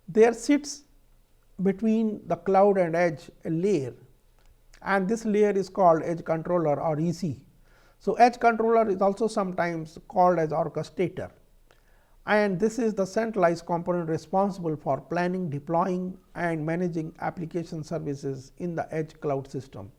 there sits between the cloud and edge a layer, and this layer is called edge controller or EC. So, edge controller is also sometimes called as orchestrator, and this is the centralized component responsible for planning, deploying and managing application services in the edge cloud system.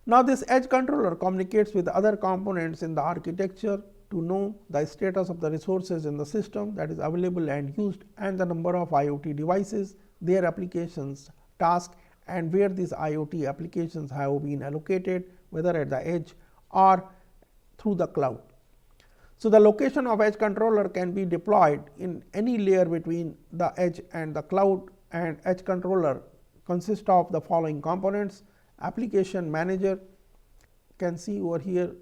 Now, this edge controller communicates with other components in the architecture to know the status of the resources in the system that is available and used, and the number of IoT devices, their applications, tasks, and where these IoT applications have been allocated, whether at the edge or through the cloud. So, the location of edge controller can be deployed in any layer between the edge and the cloud, and edge controller consists of the following components: application manager, can see over here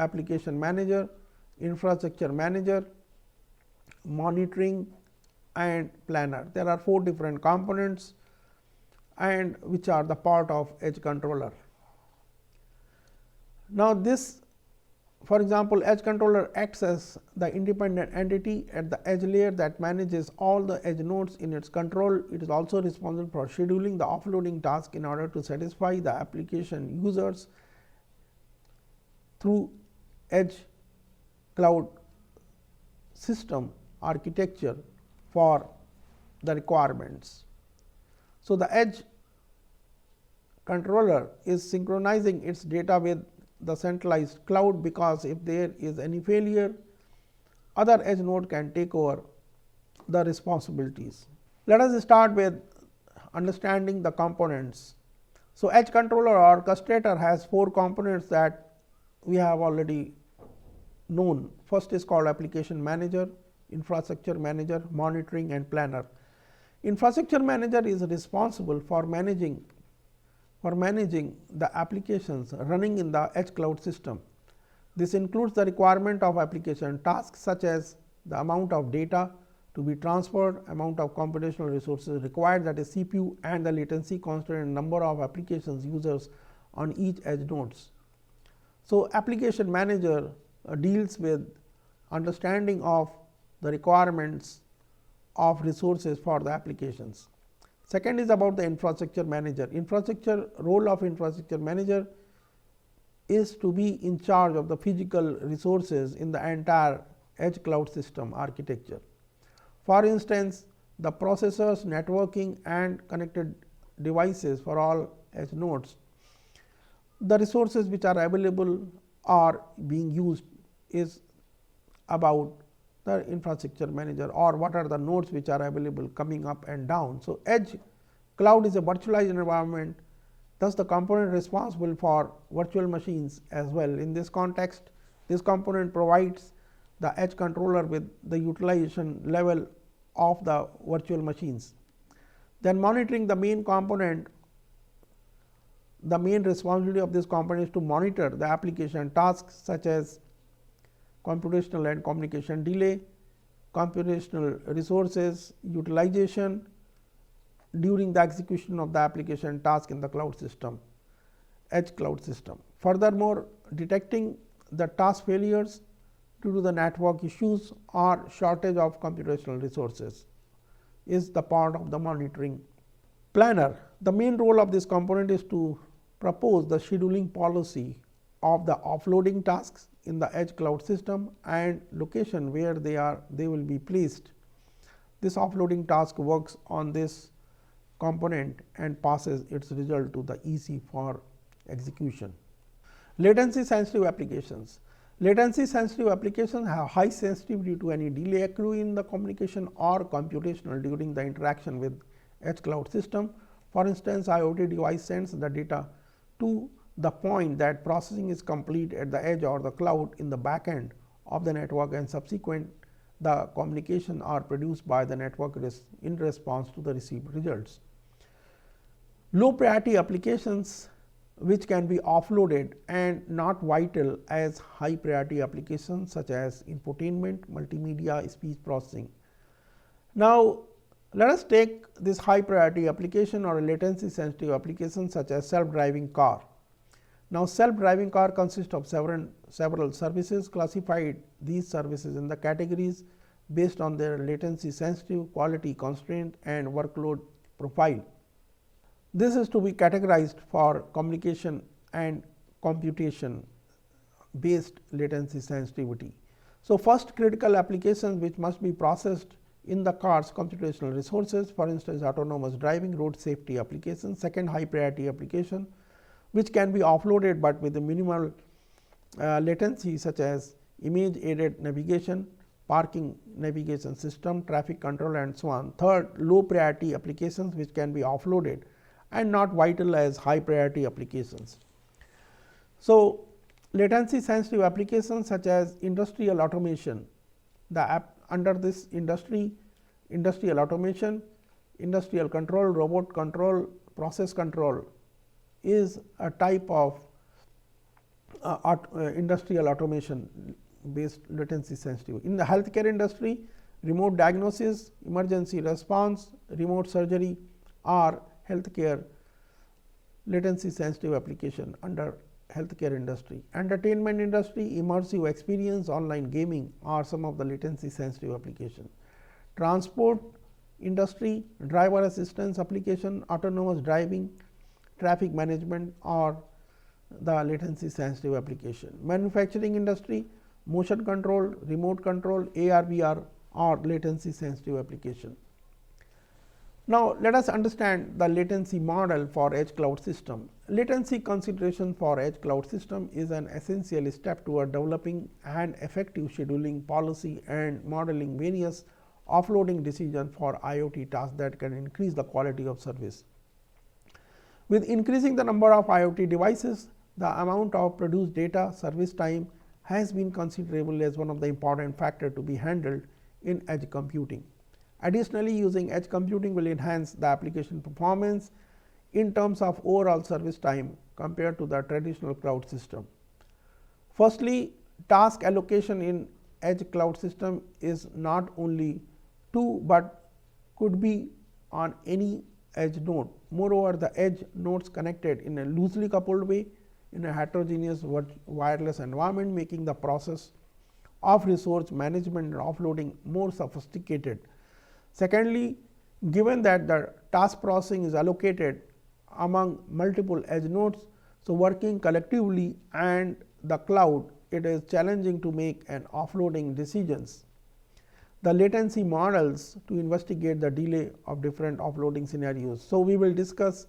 application manager, infrastructure manager, monitoring and planner. There are 4 different components and which are the part of edge controller. Now, this, for example, edge controller acts as the independent entity at the edge layer that manages all the edge nodes in its control. It is also responsible for scheduling the offloading task in order to satisfy the application users through edge cloud system architecture for the requirements. So, the edge controller is synchronizing its data with the centralized cloud, because if there is any failure, other edge node can take over the responsibilities. Let us start with understanding the components. So, edge controller or orchestrator has 4 components that we have already known. First is called application manager, infrastructure manager, monitoring and planner. Infrastructure manager is responsible for managing the applications running in the edge cloud system. This includes the requirement of application tasks such as the amount of data to be transferred, amount of computational resources required, that is CPU, and the latency constraint and number of applications users on each edge nodes. So, application manager deals with understanding of the requirements of resources for the applications. Second is about the infrastructure manager. Role of infrastructure manager is to be in charge of the physical resources in the entire edge cloud system architecture. For instance, the processors, networking and connected devices for all edge nodes. The resources which are available or being used is about the infrastructure manager, or what are the nodes which are available coming up and down. So, edge cloud is a virtualized environment, thus the component responsible for virtual machines as well. In this context, this component provides the edge controller with the utilization level of the virtual machines. Then monitoring, the main component, the main responsibility of this component is to monitor the application tasks such as computational and communication delay, computational resources utilization during the execution of the application task in the cloud system, edge cloud system. Furthermore, detecting the task failures due to the network issues or shortage of computational resources is the part of the monitoring. Planner, the main role of this component is to propose the scheduling policy of the offloading tasks in the edge cloud system and location where they will be placed. This offloading task works on this component and passes its result to the EC for execution. Latency sensitive applications. Latency sensitive applications have high sensitivity to any delay accruing in the communication or computational during the interaction with edge cloud system. For instance, IoT device sends the data to the point that processing is complete at the edge or the cloud in the back end of the network, and subsequent the communication are produced by the network in response to the received results. Low priority applications which can be offloaded and not vital as high priority applications such as infotainment, multimedia, speech processing. Now, let us take this high priority application or a latency sensitive application such as self-driving car. Now, self-driving car consists of several services. Classified these services in the categories based on their latency sensitive, quality constraint and workload profile. This is to be categorized for communication and computation based latency sensitivity. So, first, critical applications which must be processed in the car's computational resources, for instance autonomous driving, road safety applications. Second, high priority application which can be offloaded, but with a minimal latency, such as image aided navigation, parking navigation system, traffic control, and so on. Third, low priority applications which can be offloaded and not vital as high priority applications. So, latency sensitive applications such as industrial automation, the app under this industrial automation, industrial control, robot control, process control is a type of industrial automation based latency sensitive. In the healthcare industry, remote diagnosis, emergency response, remote surgery are healthcare latency sensitive application under healthcare industry. Entertainment industry, immersive experience, online gaming are some of the latency sensitive application. Transport industry, driver assistance application, autonomous driving, traffic management are the latency sensitive application. Manufacturing industry, motion control, remote control, AR, VR are latency sensitive application. Now, let us understand the latency model for edge cloud system. Latency consideration for edge cloud system is an essential step toward developing an effective scheduling policy and modeling various offloading decisions for IoT tasks that can increase the quality of service. With increasing the number of IoT devices, the amount of produced data service time has been considerable as one of the important factors to be handled in edge computing. Additionally, using edge computing will enhance the application performance in terms of overall service time compared to the traditional cloud system. Firstly, task allocation in edge cloud system is not only 2, but could be on any edge node. Moreover, the edge nodes connected in a loosely coupled way in a heterogeneous wireless environment, making the process of resource management and offloading more sophisticated. Secondly, given that the task processing is allocated among multiple edge nodes, so working collectively and the cloud, it is challenging to make an offloading decisions. The latency models to investigate the delay of different offloading scenarios. So, we will discuss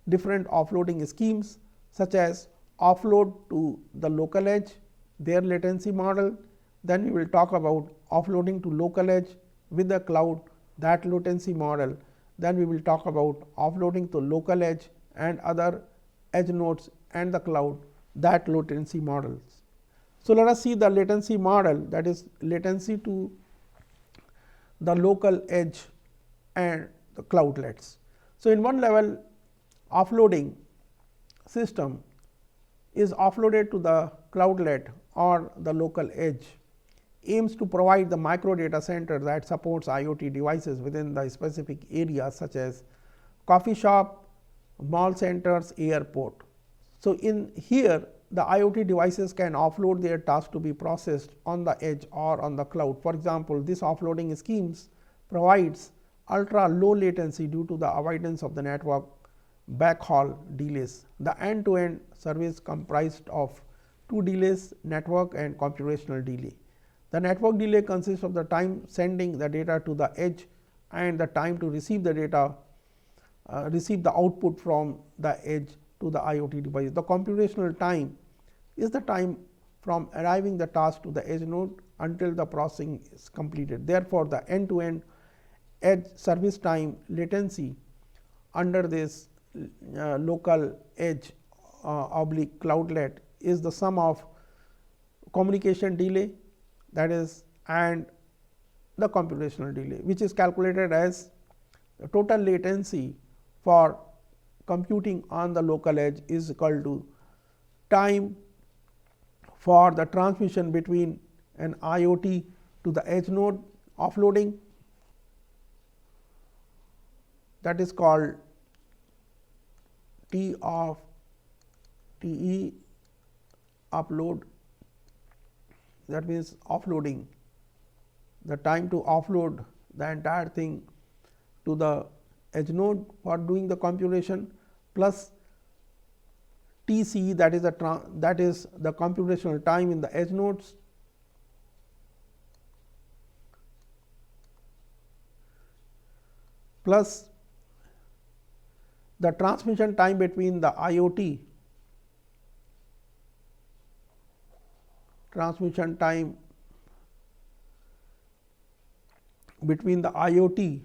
different offloading schemes such as offload to the local edge, their latency model. Then we will talk about offloading to local edge with the cloud, that latency model. Then we will talk about offloading to local edge and other edge nodes and the cloud, that latency models. So, let us see the latency model, that is latency to the local edge and the cloudlets. So, in one level offloading system is offloaded to the cloudlet or the local edge, aims to provide the micro data center that supports IoT devices within the specific areas such as coffee shop, mall centers, airport. So, in here the IoT devices can offload their tasks to be processed on the edge or on the cloud. For example, this offloading schemes provides ultra low latency due to the avoidance of the network backhaul delays. The end to end service comprised of 2 delays, network and computational delay. The network delay consists of the time sending the data to the edge and the time to receive the data, receive the output from the edge to the IoT device. The computational time is the time from arriving the task to the edge node until the processing is completed. Therefore, the end to end edge service time latency under this local edge oblique cloudlet is the sum of communication delay, that is, and the computational delay, which is calculated as the total latency for computing on the local edge is equal to time for the transmission between an IoT to the edge node offloading, that is called T of TE upload, that means offloading, the time to offload the entire thing to the edge node for doing the computation, plus TC, that is the computational time in the edge nodes, plus the transmission time between the IoT transmission time between the IoT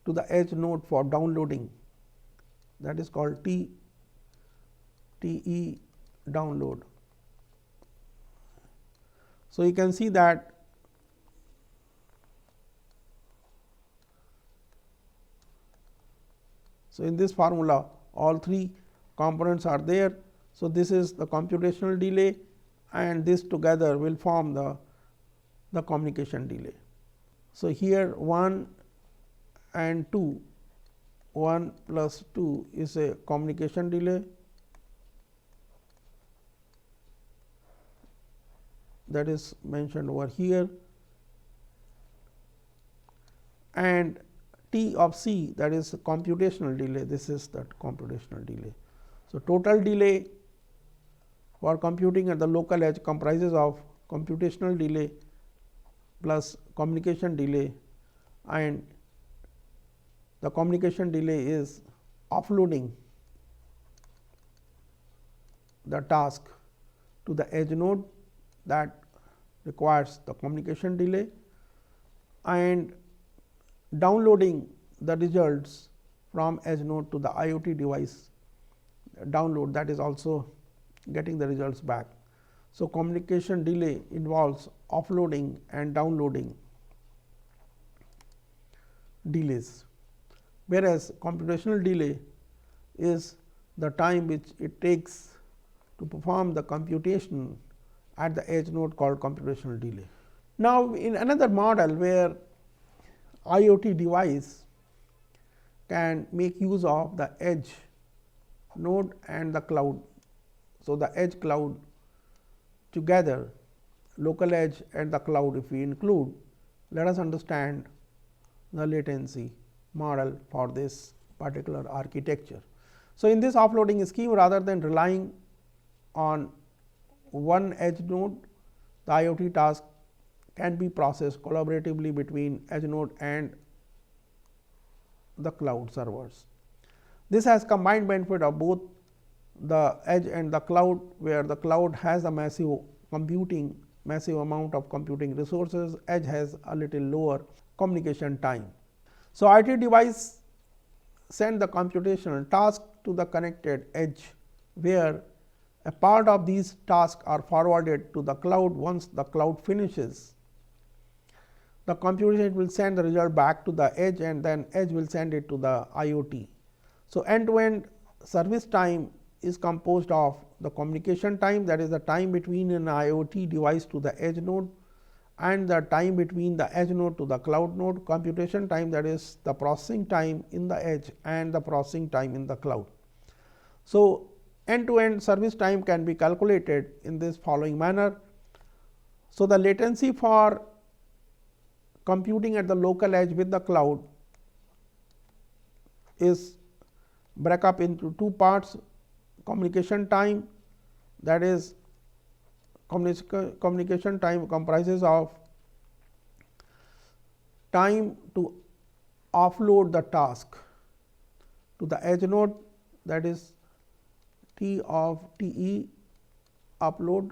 to the edge node for downloading, that is called TE download. So, you can see that in this formula all three components are there. So, this is the computational delay and this together will form the communication delay. So, here 1 and 2, 1 plus 2 is a communication delay, that is mentioned over here, and T of C, that is computational delay, this is that computational delay. So, total delay for computing at the local edge comprises of computational delay plus communication delay, and the communication delay is offloading the task to the edge node, that requires the communication delay, and downloading the results from edge node to the IoT device download, that is also getting the results back. So, communication delay involves offloading and downloading delays, whereas computational delay is the time which it takes to perform the computation at the edge node called computational delay. Now, in another model where IoT device can make use of the edge node and the cloud. So, the edge cloud together, local edge and the cloud if we include, let us understand the latency model for this particular architecture. So, in this offloading scheme, rather than relying on one edge node, the IoT task can be processed collaboratively between edge node and the cloud servers. This has combined benefit of both the edge and the cloud, where the cloud has a massive amount of computing resources, edge has a little lower communication time. So, IoT device send the computational task to the connected edge, where a part of these tasks are forwarded to the cloud. Once the cloud finishes, the computation will send the result back to the edge, and then edge will send it to the IoT. So, end to end service time is composed of the communication time, that is the time between an IoT device to the edge node, and the time between the edge node to the cloud node, computation time, that is the processing time in the edge and the processing time in the cloud. So, end to end service time can be calculated in this following manner. So, the latency for computing at the local edge with the cloud is break up into two parts: communication time, that is communication time comprises of time to offload the task to the edge node, that is T of TE upload,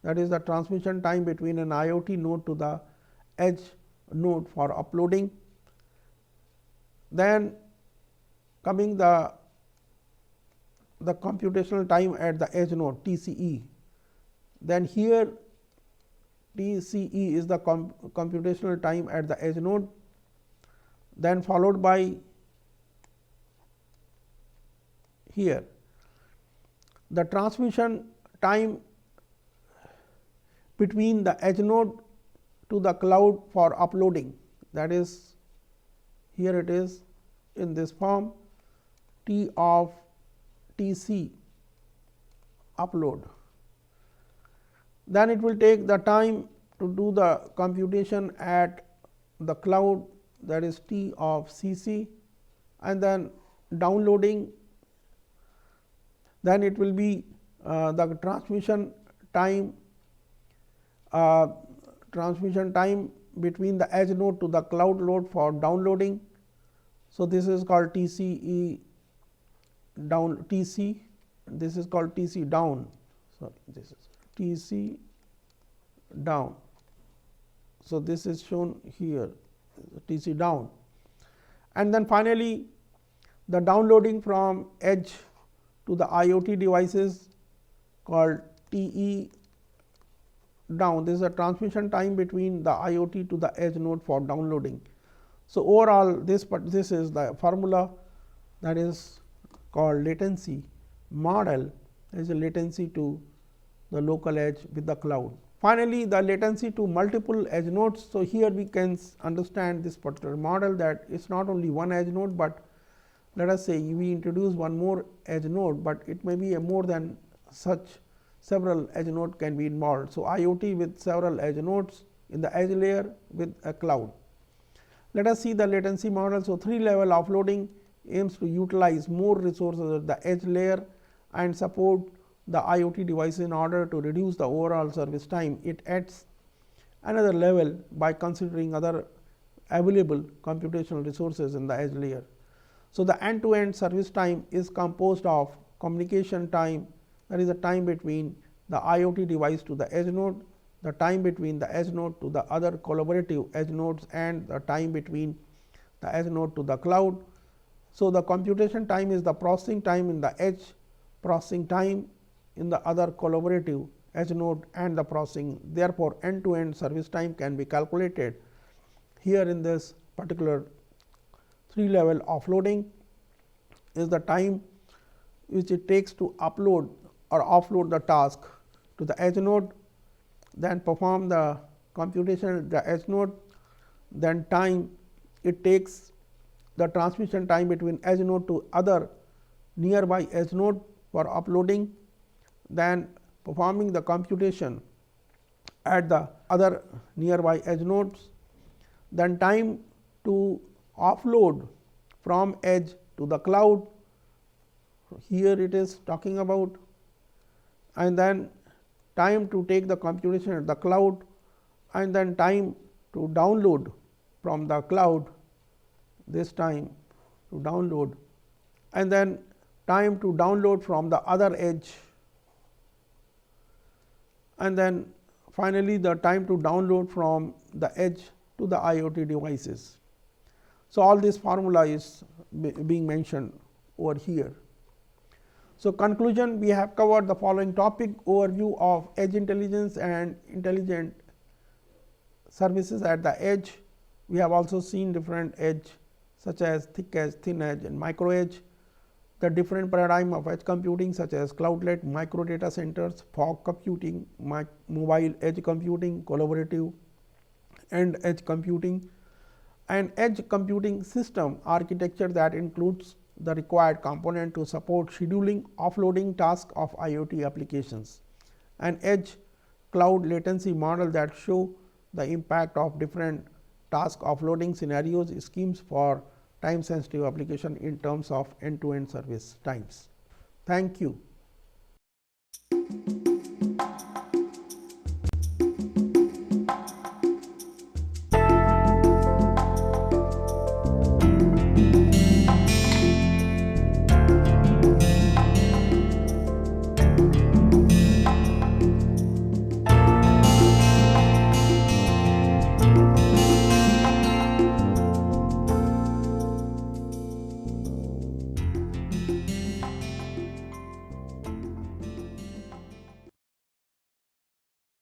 that is the transmission time between an IoT node to the edge node for uploading. Then coming the computational time at the edge node, TCE. Then here TCE is the computational time at the edge node, then followed by here the transmission time between the edge node to the cloud for uploading, that is here it is in this form T of TC upload. Then it will take the time to do the computation at the cloud, that is T of CC, and then downloading. Then it will be the transmission time between the edge node to the cloud node for downloading. So, this is called TCE TC this is called T C down. So, this is T C down. So, this is shown here T C down, and then finally, the downloading from edge to the IoT devices called T E down. This is a transmission time between the IoT to the edge node for downloading. So, overall this is the formula that is called latency model. There is a latency to the local edge with the cloud. Finally, the latency to multiple edge nodes. So, here we can understand this particular model, that it is not only one edge node, but let us say we introduce one more edge node, but it may be a more than such several edge node can be involved. So, IoT with several edge nodes in the edge layer with a cloud. Let us see the latency model. So, 3-level offloading aims to utilize more resources at the edge layer and support the IoT device in order to reduce the overall service time. It adds another level by considering other available computational resources in the edge layer. So, the end-to-end service time is composed of communication time, that is the time between the IoT device to the edge node, the time between the edge node to the other collaborative edge nodes, and the time between the edge node to the cloud. So, the computation time is the processing time in the edge, processing time in the other collaborative edge node, and the processing. Therefore, end-to-end service time can be calculated here in this particular 3-level offloading is the time which it takes to upload or offload the task to the edge node, then perform the computation at the edge node, then time it takes the transmission time between edge node to other nearby edge node for uploading, then performing the computation at the other nearby edge nodes, then time to offload from edge to the cloud, here it is talking about, and then time to take the computation at the cloud, and then time to download from the cloud, this time to download, and then time to download from the other edge, and then finally, the time to download from the edge to the IoT devices. So, all this formula is being mentioned over here. So, conclusion, we have covered the following topic: overview of edge intelligence and intelligent services at the edge. We have also seen different edge such as thick edge, thin edge, and micro edge, the different paradigm of edge computing such as cloudlet, micro data centers, fog computing, mobile edge computing, collaborative and edge computing, and edge computing system architecture that includes the required component to support scheduling, offloading tasks of IoT applications, and edge cloud latency model that show the impact of different task offloading scenarios schemes for time sensitive application in terms of end-to-end service times. Thank you.